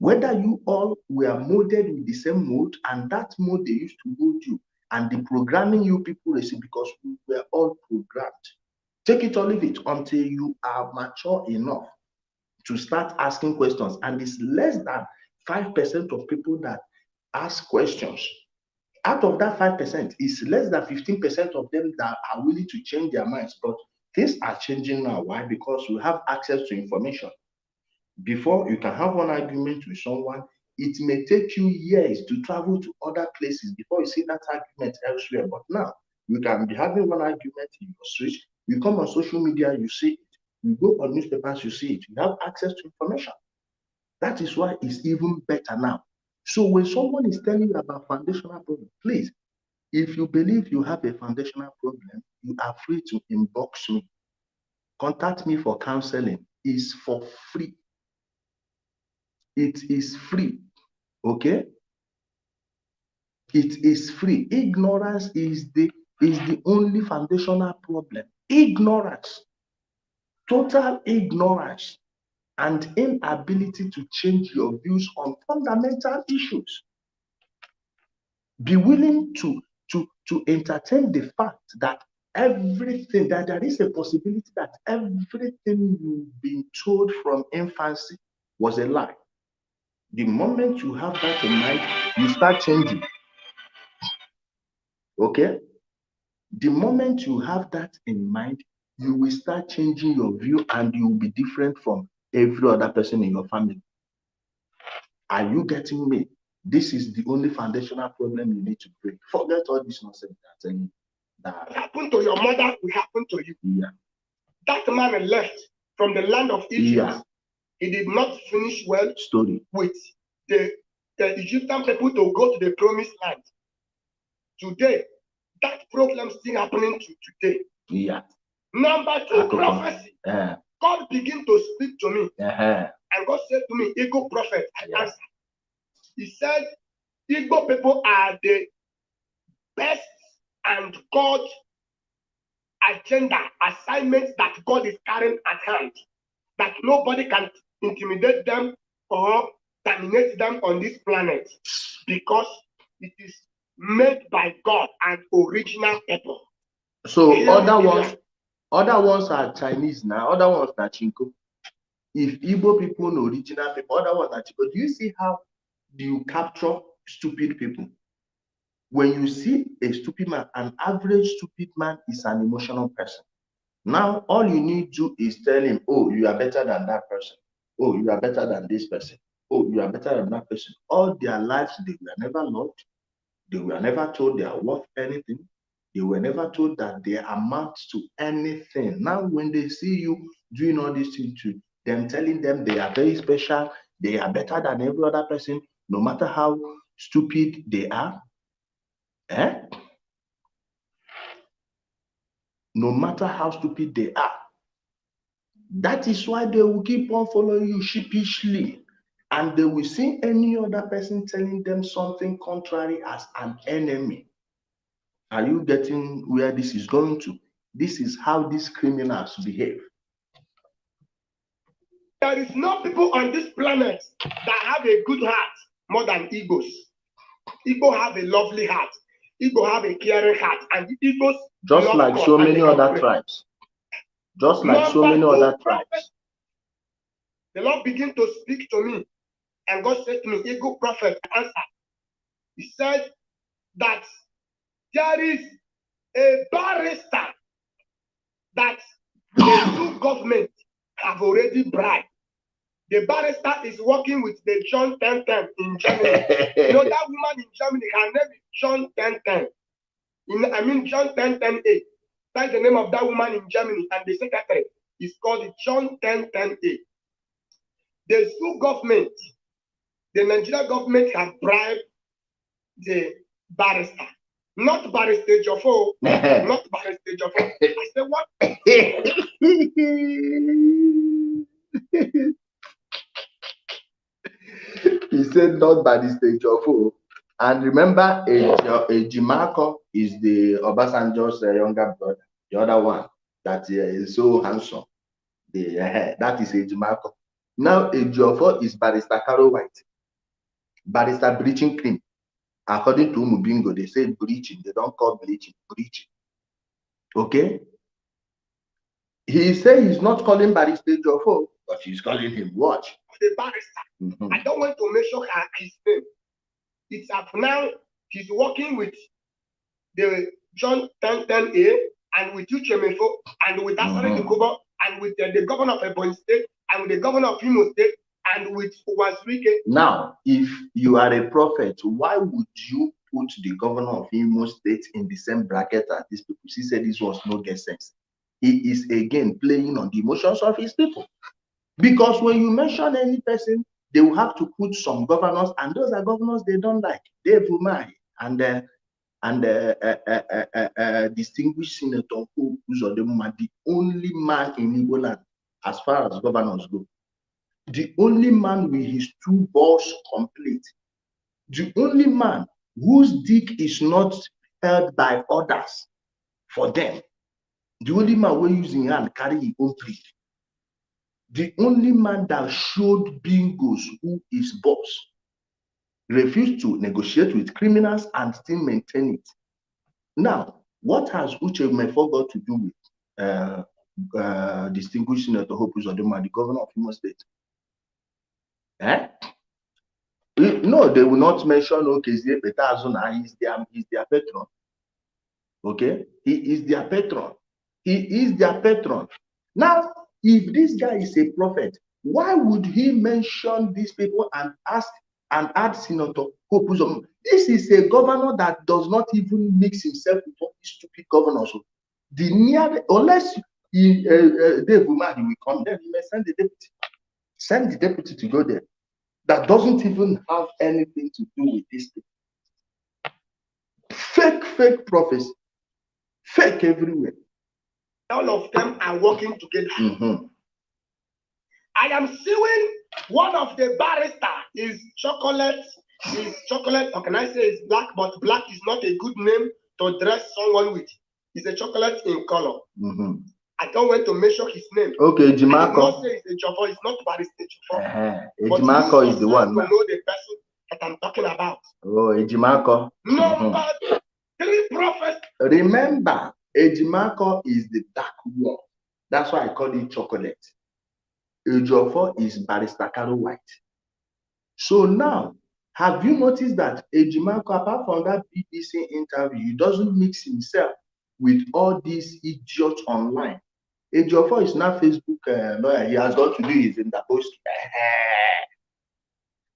whether you all were molded with the same mold, and that mold they used to mold you, and the programming you people receive, because we were all programmed. Take it or leave it until you are mature enough to start asking questions. And it's less than 5% of people that ask questions. Out of that 5%, it's less than 15% of them that are willing to change their minds. But things are changing now. Why? Because we have access to information. Before you can have one argument with someone, it may take you years to travel to other places before you see that argument elsewhere. But now, you can be having one argument in your street. You come on social media, you see it. You go on newspapers, you see it. You have access to information. That is why it's even better now. So when someone is telling you about foundational problem, please, if you believe you have a foundational problem, you are free to inbox me. Contact me for counseling. It's for free. It is free. Okay? It is free. Ignorance is the only foundational problem. Ignorance. Total ignorance and inability to change your views on fundamental issues. Be willing to entertain the fact that everything, that there is a possibility that everything you've been told from infancy was a lie. The moment you have that in mind, you start changing. Okay? The moment you have that in mind, you will start changing your view and you will be different from every other person in your family. Are you getting me? This is the only foundational problem you need to break. Forget all this nonsense I'm telling you. That happened to your mother will happen to you. Yeah. That man left from the land of Egypt. Yeah. He did not finish well with the Egyptian people to go to the promised land. Today, that problem still happening to today. Yeah. Number two, prophecy. God began to speak to me. And God said to me, Igbo prophet, I answered. He said, Igbo people are the best and God agenda, assignments that God is carrying at hand, that nobody can intimidate them or terminate them on this planet, because it is made by God and original people. So other ones are Chinese now, other ones are Chinko. if Igbo people know original people, other ones are cheaper. Do you see how you capture stupid people? When you see a stupid man, an average stupid man is an emotional person. Now, all you need to do is tell him, oh, you are better than that person. Oh, you are better than this person. Oh, you are better than that person. All their lives, they were never loved. They were never told they are worth anything. They were never told that they amount to anything. Now, when they see you doing all these things to them, telling them they are very special, they are better than every other person, no matter how stupid they are, no matter how stupid they are, that is why they will keep on following you sheepishly. And they will see any other person telling them something contrary as an enemy. Are you getting where this is going to? This is how these criminals behave. There is no people on this planet that have a good heart more than Igbos. Igbo have a lovely heart. Igbo have a caring heart. And the Igbos just like so many other tribes. Just like so many other tribes. The Lord began to speak to me. And God said to me, Igbo prophet, answer. He said that there is a barrister that the two governments have already bribed. The barrister is working with the John 1010 in Germany. You know that woman in Germany, her name is John 1010. I mean John 1010A. That's the name of that woman in Germany, and the secretary is called John 1010A. The two governments, the Nigerian government have bribed the barrister. Not Barrister Joffo, not Barrister Joffo. I said, what? He said, not Barrister Joffo. And remember, Ejimako is the Obasanjo's younger brother, the other one that is so handsome. That is Ejimako. Now, Ejiofor is Barrister Carol White, Barrister Bleaching Cream. According to Umubingo, they say bleaching. They don't call bleaching, bleaching. Okay? He said he's not calling Barrister Joffo, but he's calling him what? The barrister. I don't want to mention his name. It's up now. He's working with the John 1010A and with Uchemefo and with Asari Nkobo and with the governor of Ebonyi State and with the governor of Imo State and with Uwazurike. Now, if you are a prophet, why would you put the governor of Imo State in the same bracket as these people? He said this was no get sense. He is again playing on the emotions of his people. Because when you mention any person, they will have to put some governors, and those are governors they don't like. Dave Umahi and distinguished Senator Hope Uzodinma, the only man in Igbo land as far as governors go. The only man with his two balls complete. The only man whose dick is not held by others for them. The only man who using hand carry his own plate. The only man that showed bingos who is boss. Refused to negotiate with criminals and still maintain it. Now, what has Uche Mefo got to do with distinguished Senator Hope Uzodinma, the governor of Imo State? No, they will not mention Okezie Petazuna. He's their patron. Okay? He is their patron. He is their patron. Now, if this guy is a prophet, why would he mention these people and add Senator Hope Uzodinma? This is a governor that does not even mix himself with all these stupid governors. The near, unless Dave Umahi will come, then he may send the deputy. Send the deputy to go there. That doesn't even have anything to do with this thing. Fake prophecy. Fake everywhere. All of them are working together. I am suing one of the barrister is chocolate. Or can I say it's black? But black is not a good name to dress someone with. It's a chocolate in color. I don't want to mention his name. Okay, Ejimako. I not say it's a Joffo. It's not Barrister Joffo. Ejimako is the one. To know the person that I'm talking about. Oh, Ejimako. Number 3 prophets. Remember, Ejimako is the dark one. That's why I call it chocolate. Ejiofor is Barrister Caro White. So now, have you noticed that Ejimakor, apart from that BBC interview, he doesn't mix himself with all these idiots online? Ejiofor is now Facebook lawyer. He has got to do his interpost.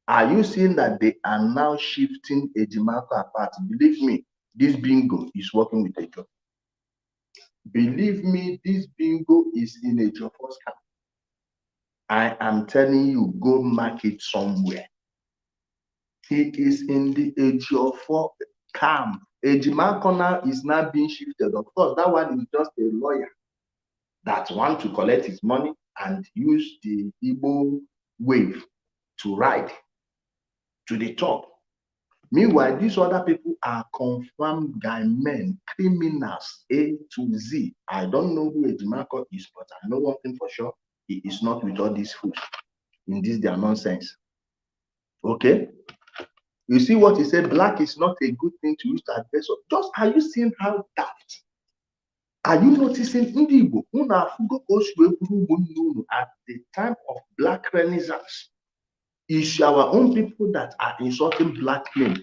Are you seeing that they are now shifting Ejimakor apart? Believe me, this bingo is working with Ejiofor. Believe me, this bingo is in Ejiofor's camp. I am telling you, go mark it somewhere. He is in the Ejiofor camp. Ejimakor now is now being shifted. Of course, that one is just a lawyer that wants to collect his money and use the Igbo wave to ride to the top. Meanwhile, these other people are confirmed guy men, criminals A to Z. I don't know who Ejimakor is, but I know one thing for sure. He is not with all these fools in this their nonsense. Okay? You see what he said? Black is not a good thing to use to address. Just are you seeing how daft? Are you noticing Indigo at the time of Black Renaissance? It's our own people that are insulting black men.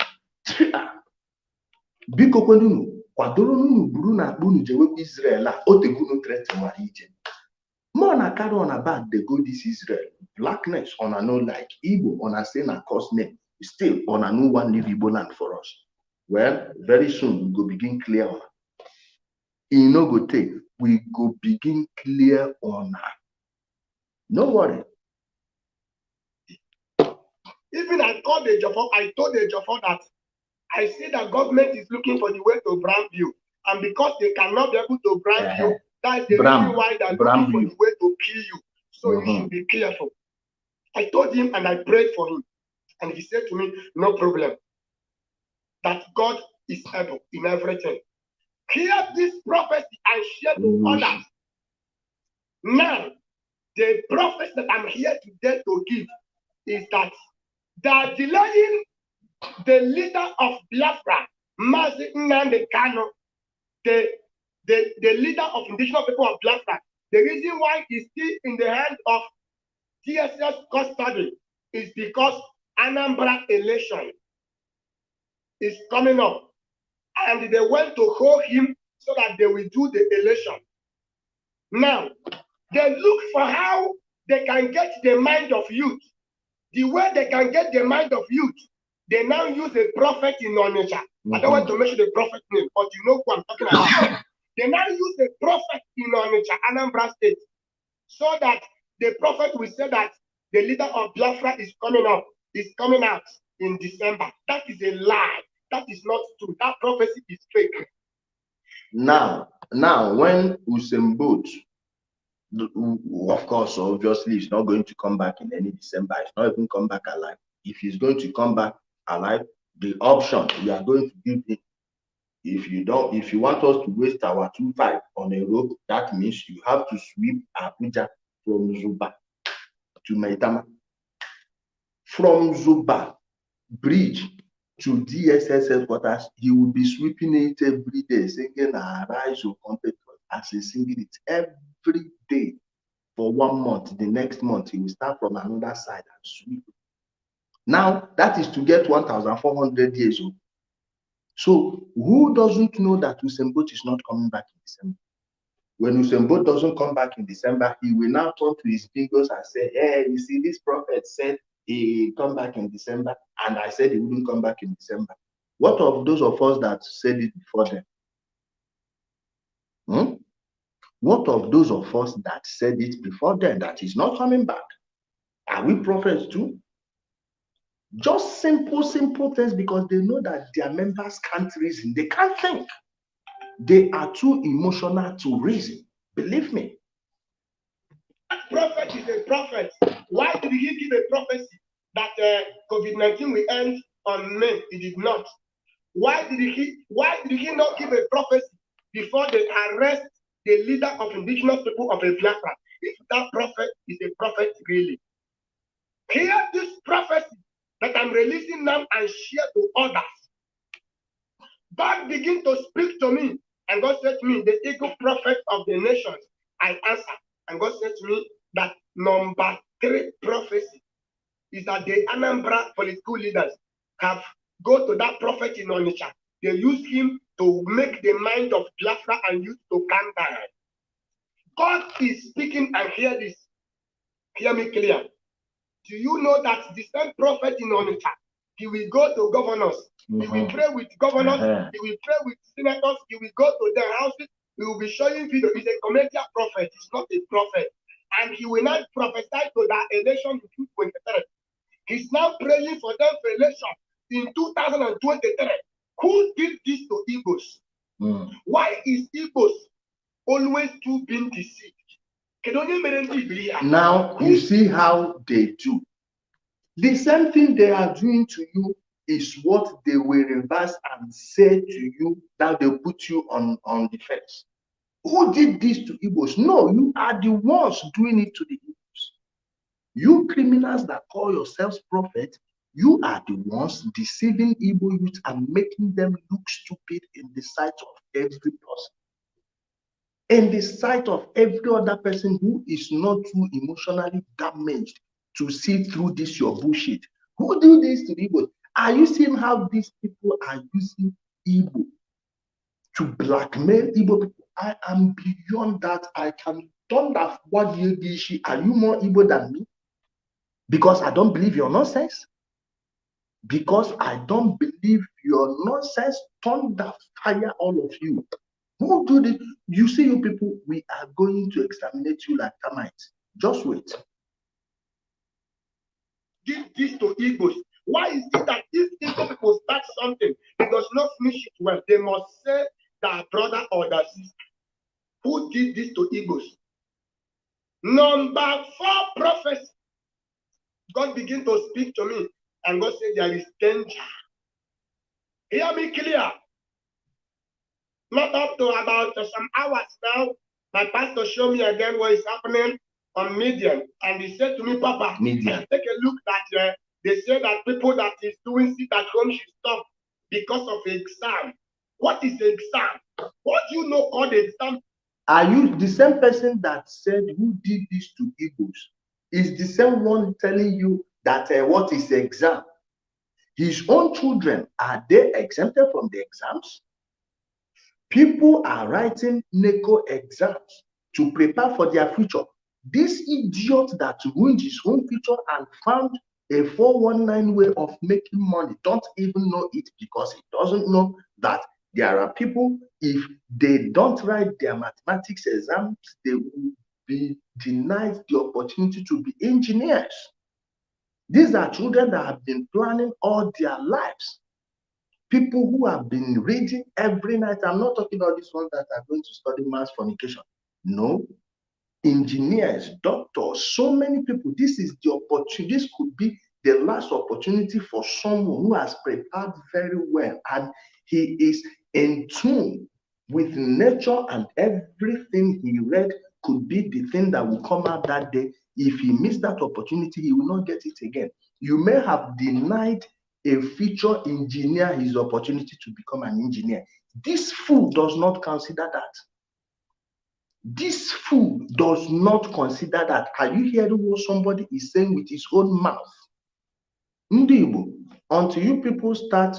Biko kwenunu kwadoro nunu buru na akpunu jewe Israel a otegunu threat nwara ije. More na carry on about the go this Israel. Blackness on a no like Igbo on a say na cause name. Still on a no one leave Igbo land for us. Well, very soon we go begin clear on. In no go take, we go begin clear on. No worry. Even I called Ejiofor, I told Ejiofor that I see that government is looking for the way to brand you. And because they cannot be able to brand you, that's the reason why they're looking for the way to kill you. So you should be careful. I told him and I prayed for him. And he said to me, no problem. That God is able in everything. Hear this prophecy and share to others. Now, the prophecy that I'm here today to give is that they are delaying the leader of Biafra, Mazi Nnamdi Kanu, the leader of indigenous people of Biafra. The reason why he's still in the hands of TSS custody is because Anambra election is coming up. And they went to hold him so that they will do the election. Now, they look for how they can get the mind of youth. The way they can get the mind of youth, they now use a prophet in Onitsha. I don't want to mention the prophet name, but you know who I'm talking about. They now use a prophet in Onitsha, Anambra State, so that the prophet will say that the leader of Biafra is coming up, is coming out in December. That is a lie. That is not true. That prophecy is fake. Now, when Usain Bolt, of course, obviously, he's not going to come back in any December. He's not even come back alive. If he's going to come back alive, the option we are going to give him, if you want us to waste our 2.5 on a rope, that means you have to sweep Abuja from Zuba to Maitama. From Zuba Bridge to DSS headquarters, he will be sweeping it every day, singing Arise, O Compatriot, as he singing it every day for 1 month. The next month, he will start from another side and sweep. Now, that is to get 1,400 years old. So, who doesn't know that Usain Bolt is not coming back in December? When Usain Bolt doesn't come back in December, he will now turn to his fingers and say, hey, you see, this prophet said he come back in December, and I said he wouldn't come back in December. What of those of us that said it before then? What of those of us that said it before then that he's not coming back? Are we prophets too? Just simple things, because they know that their members can't reason. They can't think. They are too emotional to reason. Believe me. That prophet is a prophet. Why did he give a prophecy that COVID-19 will end on May? He did not. Why did he not give a prophecy before they arrest the leader of indigenous people of Biafra? If that prophet is a prophet really. Hear this prophecy that I'm releasing now and share to others. God began to speak to me, and God said to me, the eagle prophet of the nations, I answered. And God said to me that Number 3 prophecy is that the Anambra political leaders have go to that prophet in Onitsha. They use him to make the mind of Biafra and youth to calm down. God is speaking, and hear this. Hear me clear. Do you know that the same prophet in Onitsha, he will go to governors, he will pray with governors, he will pray with senators, he will go to their houses, he will be showing video. He's a commercial prophet, he's not a prophet. And he will not prophesy to that election in 2023. He's now praying for them for election in 2023. Who did this to Igbos? Why is Igbos always too being deceived? Now you see how they do. The same thing they are doing to you is what they will reverse and say to you that they put you on the fence. Who did this to Igbos? No, you are the ones doing it to the Igbos. You criminals that call yourselves prophets, you are the ones deceiving Igbo youth and making them look stupid in the sight of every person. In the sight of every other person who is not too emotionally damaged to see through this your bullshit. Who do this to Igbo? Are you seeing how these people are using Igbo to blackmail Igbo people? I am beyond that. I can thunder what you dishi. Are you more Igbo than me? Because I don't believe your nonsense. Because I don't believe your nonsense. Thunder fire all of you. Who do this? You see, you people, we are going to exterminate you like termites. Just wait. Give this to Igbos. Why is it that if Igbo people start something, it does not finish it well? They must say their brother or their sister. Who did this to Igbos? Number 4 prophecy. God began to speak to me, and God said there is danger. Hear me clear. Not up to about some hours now, my pastor showed me again what is happening on Medium, and he said to me, Papa, take a look that they say that people that is doing sit at home should stop because of exam. What is exam? What do you know called exam? Are you the same person that said who did this to Igbos? Is the same one telling you that what is exam? His own children, are they exempted from the exams? People are writing NECO exams to prepare for their future. This idiot that ruined his own future and found a 419 way of making money don't even know it, because he doesn't know that there are people, if they don't write their mathematics exams, they will be denied the opportunity to be engineers. These are children that have been planning all their lives. People who have been reading every night. I'm not talking about these ones that are going to study mass fornication. No. Engineers, doctors, so many people. This is the opportunity. This could be the last opportunity for someone who has prepared very well and he is in tune with nature, and everything he read could be the thing that will come out that day. If he missed that opportunity, he will not get it again. You may have denied a future engineer his opportunity to become an engineer. This fool does not consider that. This fool does not consider that. Are you hearing what somebody is saying with his own mouth? Ndibo, until you people start,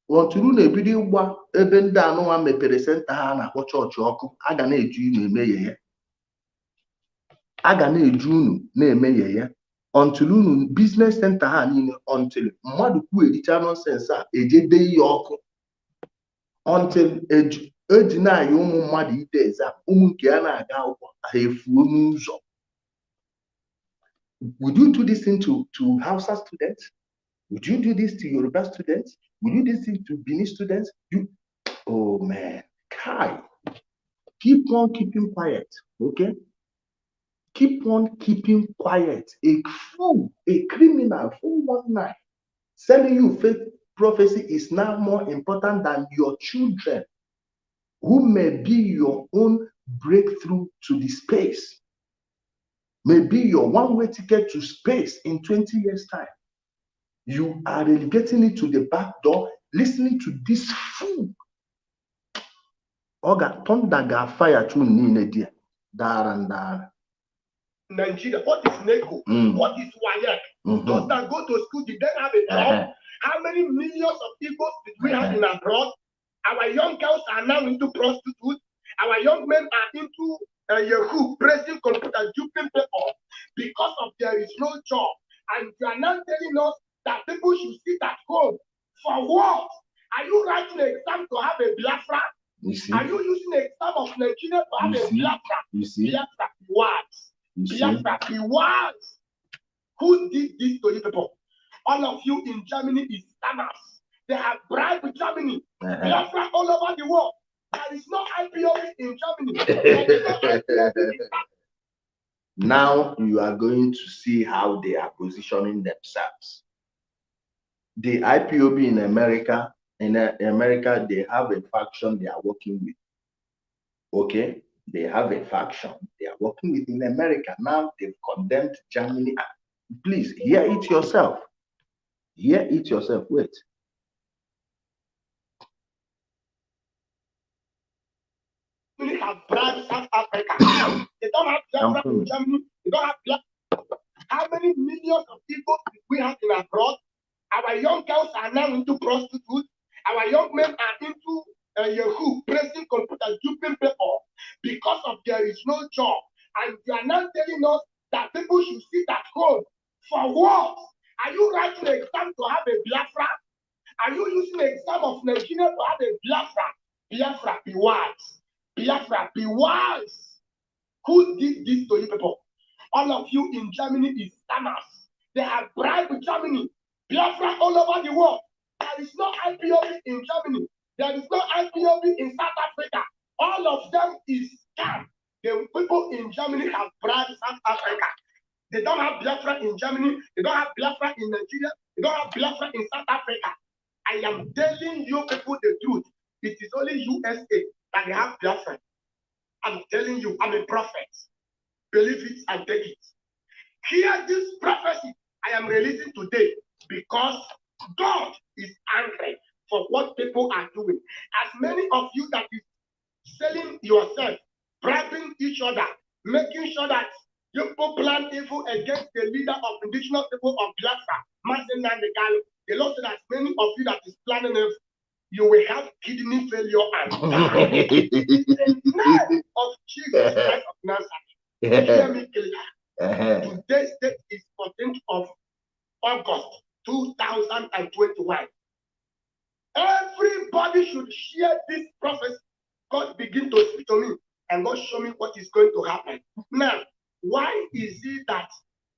until you ebido ịgba ebe ndị anụnwa mepere senta ha na-akpọ chọọchị ọkụ, a ga na-eju unu eme yeye. A ga na-eju unu na-eme yeye. Until unu business center ha niile, until mmadụ kwuo ericha nonsense a ejede ihe ọkụ. Until eji na-ayị ụmụ mmadụ ide exam, ụmụ nke ya na-aga akwụkwọ ha efuo n'ụzọ. Would you do this thing to Hausa students? Would you do this to Yoruba students? Would you do this thing to Benin students? Oh man, Kai, keep on keeping quiet, okay? Keep on keeping quiet. A fool, a criminal, 419, telling you faith prophecy is now more important than your children, who may be your own breakthrough to the space, may be your one-way ticket to space in 20 years' time. You are relegating it to the back door, listening to this fool. Oga, thunder ga fire to nine dear. Dar and dar. Nigeria? What is NECO? What is WAEC? Those that go to school, did they have a job? How many millions of people did we have in abroad? Our young girls are now into prostitutes. Our young men are into Yahoo, pressing computer, duping people because of there is no job. And you are now telling us that people should sit at home. For what? Are you writing an exam to have a Biafra? Are you using an exam of Nigeria to have a Biafra? Biafra, what? Biafra, be wise. Who did this to you people? All of you in Germany is scammers. They have bribed Germany. Biafra all over the world. There is no IPOB in Germany. There is no IPOB in Now you are going to see how they are positioning themselves. The IPOB in America, they have a faction they are working with. Okay, they have a faction they are working with in America. Now they've condemned Germany. Please hear it yourself. Hear it yourself. Wait. They have bribed South Africa. They don't have Biafra in Germany. They don't have Biafra. How many millions of people we have in abroad? Our young girls are now into prostitutes. Our young men are into Yahoo, pressing computer, duping people because of there is no job. And you are now telling us that people should sit at home. For what? Are you writing an exam to have a Biafra? Are you using an exam of Nigeria to have a Biafra? Biafra, be wise. Biafra, be wise. Who did this to you people? All of you in Germany is scammers. They have bribed Germany. Biafra all over the world. There is no IPOB in Germany. There is no IPOB in South Africa. All of them is scam. The people in Germany have bribed South Africa. They don't have Biafra in Germany. They don't have Biafra in Nigeria. They don't have Biafra in South Africa. I am telling you people the truth. It is only USA that they have Biafra. I'm telling you, I'm a prophet. Believe it and take it. Hear this prophecy I am releasing today because God is angry for what people are doing. As many of you that is selling yourself, bribing each other, making sure that you people plan evil against the leader of indigenous people of Biafra, Martin Nandekalo. The Lord said, as many of you that is planning evil, you will have kidney failure and die. In the name of Jesus Christ of Nazareth, hear me clear. Today's date is 14th of August 2021. Everybody should share this prophecy. God begin to speak to me and God show me what is going to happen. Now, why is it that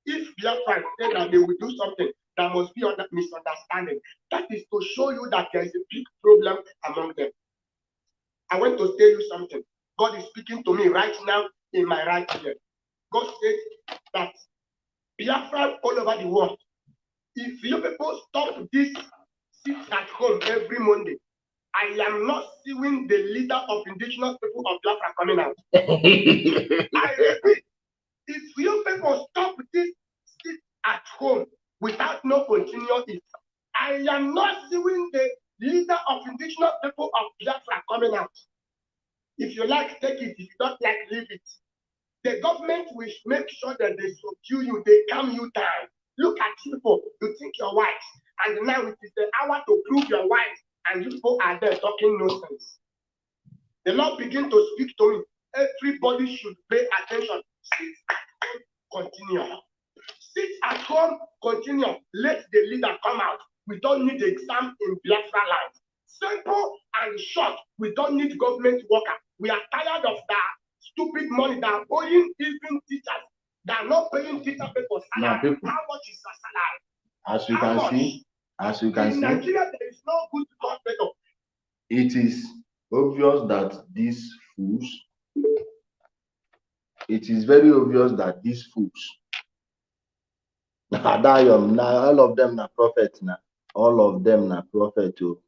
if Biafra say that they will do something, there must be a misunderstanding? That is to show you that there is a big problem among them. I want to tell you something. God is speaking to me right now in my right ear. God said that Biafra all over the world, if you people stop this sit at home every Monday, I am not seeing the leader of indigenous people of Biafra coming out. I repeat, if you people stop this sit at home without no continuity, I am not seeing the leader of indigenous people of Biafra coming out. If you like, take it. If you don't like, leave it. The government will make sure that they subdue you, they calm you down. Look at people, you think you're white, and now it is the hour to prove you're white, and you people are there talking nonsense. The Lord begin to speak to me. Everybody should pay attention. Sit at home, continue. Sit at home, continue. Let the leader come out. We don't need exam in Biafra land. Simple and short. We don't need government worker. We are tired of that stupid money that are owing even teachers. They are not paying teacher people salary. How much is the salary? As you can see, in Nigeria, there is no good hospital. It is obvious that these fools, it is very obvious that these fools, all of them are prophets now. All of them are prophets too.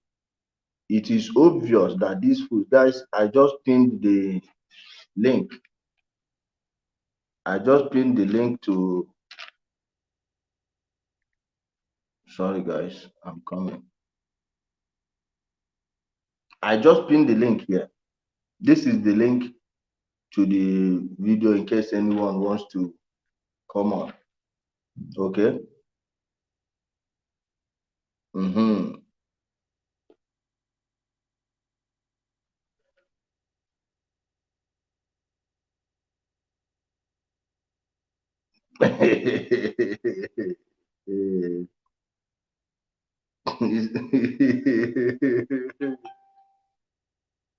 It is obvious that these fools, guys, I just pinned the link. I just pinned the link to, sorry guys, I'm coming. I just pinned the link here. This is the link to the video in case anyone wants to Come on. Okay. Mm-hmm.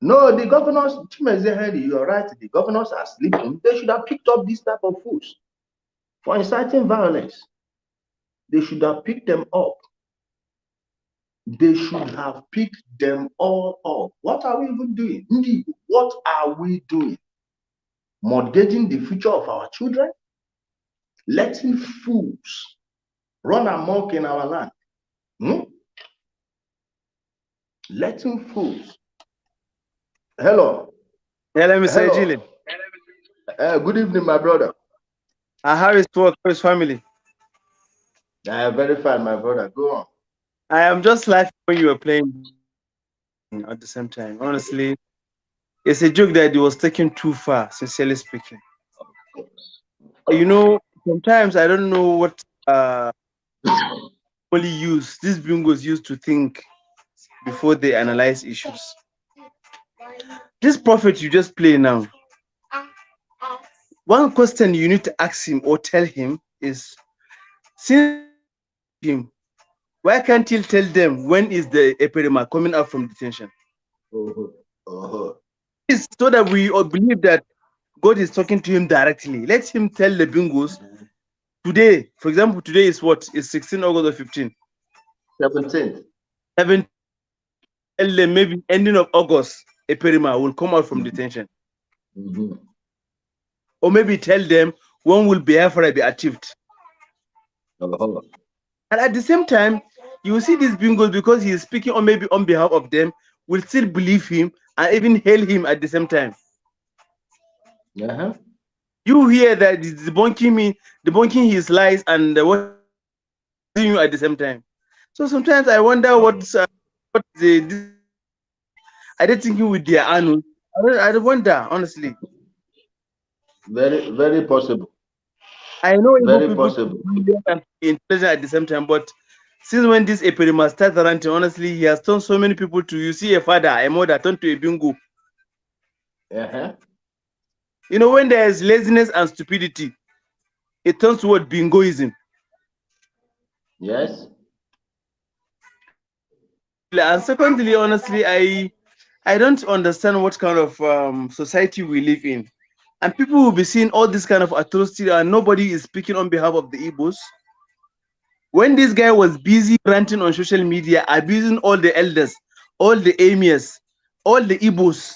No, the governors, Chimeze Henry, you're right. The governors are sleeping. They should have picked up this type of fools for inciting violence. They should have picked them up. They should have picked them all up. What are we even doing? What are we doing? Mortgaging the future of our children? Letting fools run amok in our land? Hmm? Letting fools. Hello. Hello, Mr. Hello. Ejili. Good evening, my brother. How is work? How is family? I am very fine, my brother. Go on. I am just laughing when you were playing at the same time. Honestly, it's a joke that it was taken too far, sincerely speaking. Of course. Of You course. know, sometimes I don't know what only use these bingos used to think before they analyze issues. This prophet you just play now, one question you need to ask him or tell him is, since him, why can't you tell them when is the epidemic coming out from detention? Uh-huh. Uh-huh. It's so that we all believe that God is talking to him directly. Let him tell the bingos today. For example, today is what? Is 16 August or 15? 17th. 7. Tell them maybe ending of August, a perima will come out from detention. Mm-hmm. Or maybe tell them when will Biafra be achieved. Uh-huh. And at the same time, you will see these bingos, because he is speaking on maybe on behalf of them, will still believe him and even hail him at the same time. Uh-huh. You hear that he's debunking his lies and what you at the same time. So sometimes I wonder what are they thinking with their annual? I wonder, honestly. Very, very possible. I know Igbo Very people possible. can be intelligent at the same time, but since when this epidemic started ranting, honestly, he has turned so many people to, you see a father, a mother turn to a bingo. Uh-huh. You know, when there is laziness and stupidity, it turns toward bingoism. Yes. And secondly, honestly, I don't understand what kind of society we live in. And people will be seeing all this kind of atrocity and nobody is speaking on behalf of the Igbos. When this guy was busy ranting on social media, abusing all the elders, all the emirs, all the Igbos,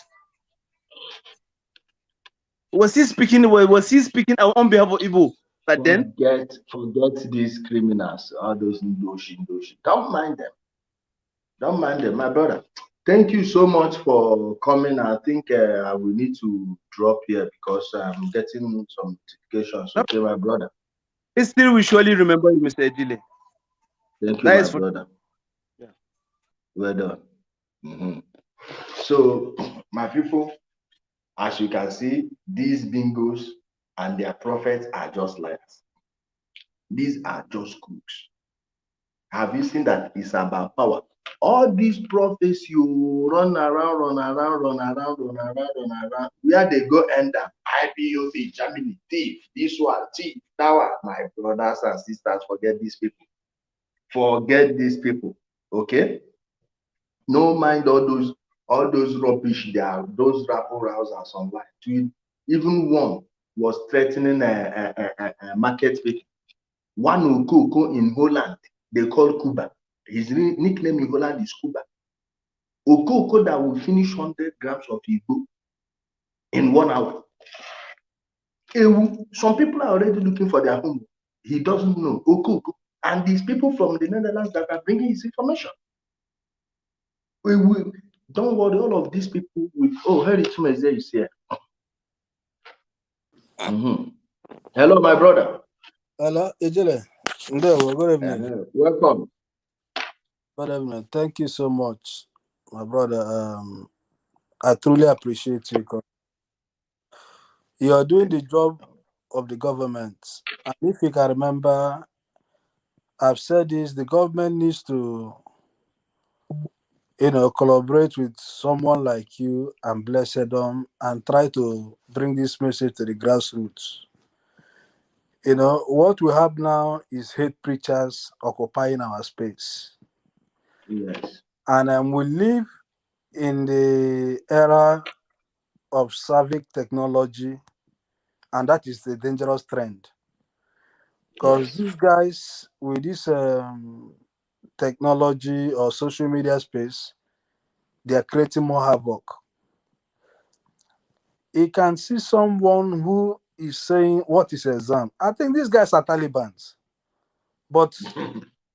was he speaking on behalf of Igbo? But then Forget these criminals, all those ndoshi. Don't mind them. Don't mind them, my brother. Thank you so much for coming. I think I will need to drop here because I'm getting some notifications. no, Okay, my brother. still we surely remember you, Mr. Ejile. Thank you, That my is for brother. yeah. Well done. Mhm. So, my people, as you can see, these bingos and their prophets are just liars. These are just crooks. Have you seen that it's about power? All these prophets you run around, where they go end up. IPOB, Germany, thief, this one, thief, that one. My brothers and sisters, forget these people. Forget these people. Okay? No mind all those rubbish there, those rabble rousers online. Even one was threatening a market fake. One Okoko in Holland, they call Cuba. His nickname in Holland is Cuba. Okoko that will finish 100 grams of Igbo in 1 hour. Some people are already looking for their home. He doesn't know. Okoko. And these people from the Netherlands that are bringing his information. Don't worry, all of these people with, oh, Harry Tumeze is here. Mm-hmm. Hello, my brother. Hello, Ejele. Good evening. Welcome. Good evening. Thank you so much, my brother. I truly appreciate you. You are doing the job of the government. And if you can remember, I've said this, the government needs to, collaborate with someone like you and Blessedom and try to bring this message to the grassroots. What we have now is hate preachers occupying our space. Yes. And we live in the era of civic technology, and that is the dangerous trend. Because Yes. these guys with this technology or social media space, they are creating more havoc. You can see someone who is saying, "What is exam?" I think these guys are Talibans, but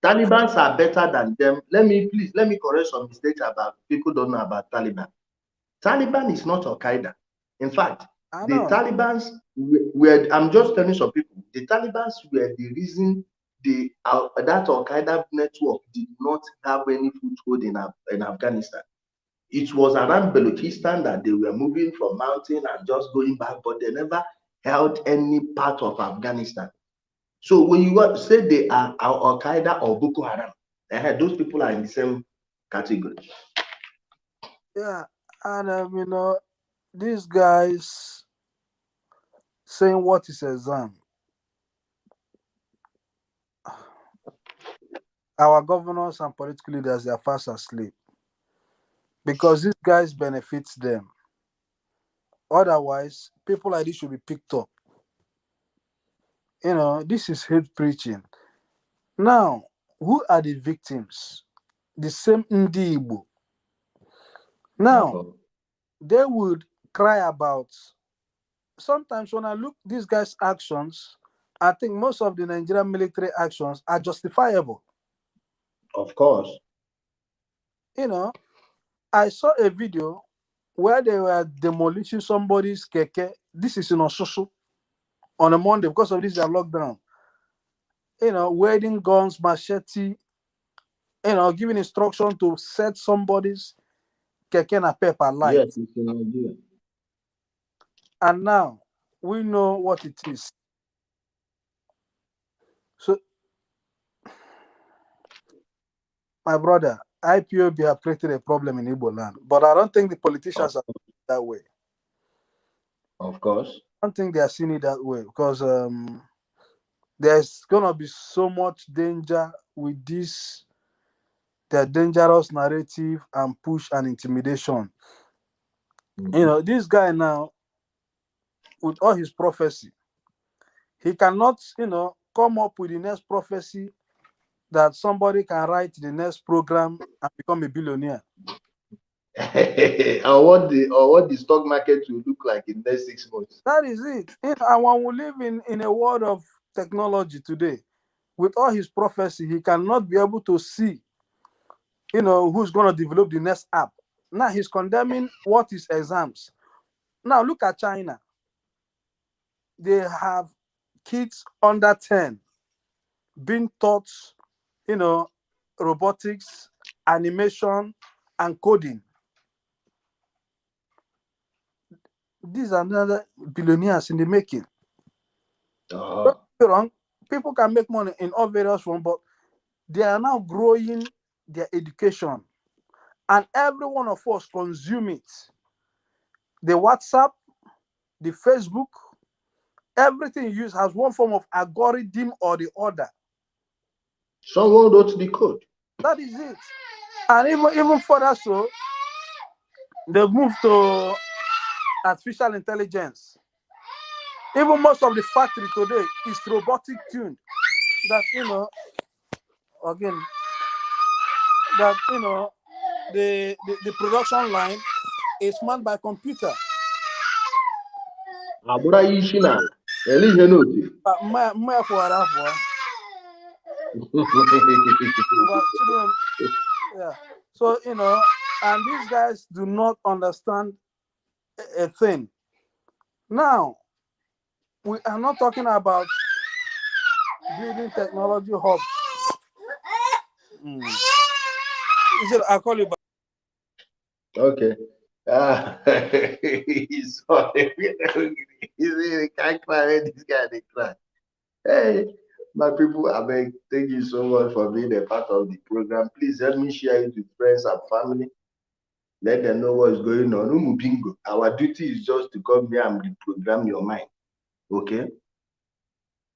Taliban are better than them. Let me correct some mistakes about people don't know about Taliban. Taliban is not Al Qaeda. In fact, I the know. Talibans were, I'm just telling some people, the Talibans were the reason that Al Qaeda network did not have any foothold in Afghanistan. It was around Balochistan that they were moving from mountain and just going back, but they never held any part of Afghanistan. So when you say they are Al Qaeda or Boko Haram, those people are in the same category. Yeah, and these guys saying what is exam. Our governors and political leaders, they are fast asleep because these guys benefits them. Otherwise, people like this should be picked up. This is hate preaching. Now, who are the victims? The same Ndi Igbo. Now, they would cry about. Sometimes when I look these guys' actions, I think most of the Nigerian military actions are justifiable. Of course. I saw a video where they were demolishing somebody's keke. This is in Osusu on a Monday because of this their lockdown. Wielding guns, machete, giving instruction to set somebody's keke na pepper light. Yes, it's in Nigeria. And now we know what it is. So, my brother, IPOB have created a problem in Igbo land, but I don't think the politicians are that way. Of course. I don't think they are seeing it that way because there's gonna be so much danger with this, their dangerous narrative and push and intimidation. This guy now, with all his prophecy, he cannot, come up with the next prophecy that somebody can write the next program and become a billionaire. or what the stock market will look like in the next 6 months. That is it. And when we live in a world of technology today, with all his prophecy, he cannot be able to see, who's going to develop the next app. Now he's condemning what is exams. Now look at China. They have kids under 10 being taught, robotics, animation, and coding. These are another billionaires in the making. Don't get me wrong, people can make money in all various forms, but they are now growing their education. And every one of us consume it. The WhatsApp, the Facebook, everything you use has one form of algorithm or the other. Someone wrote the code. That is it. And even further so, they've moved to artificial intelligence. Even most of the factory today is robotic tuned. That again, that the production line is manned by computer. Abura Yishina. Elige note. Yeah. So and these guys do not understand a thing. Now, we are not talking about building technology hubs. I'll call you back. Okay. Sorry. You see, they can't cry when this guy they cry. Hey, my people, I beg, thank you so much for being a part of the program. Please help me share it with friends and family. Let them know what's going on. Umu bingo. Our duty is just to come here and reprogram your mind. Okay?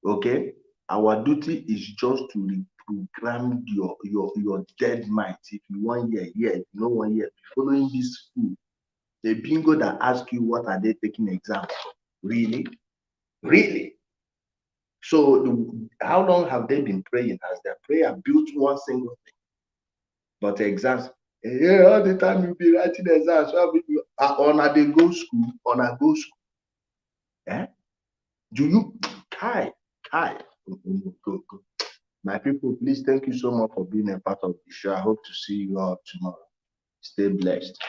Okay? Our duty is just to reprogram your dead mind. If you want here, if you don't want here, following this school. The bingo that ask you what are they taking exams for? Really? Really? So how long have they been praying? Has their prayer built one single thing? But exams, all the time you be writing exams. On a they go school, on a go school. Eh? Do you Kai? Go. My people, please thank you so much for being a part of the show. I hope to see you all tomorrow. Stay blessed.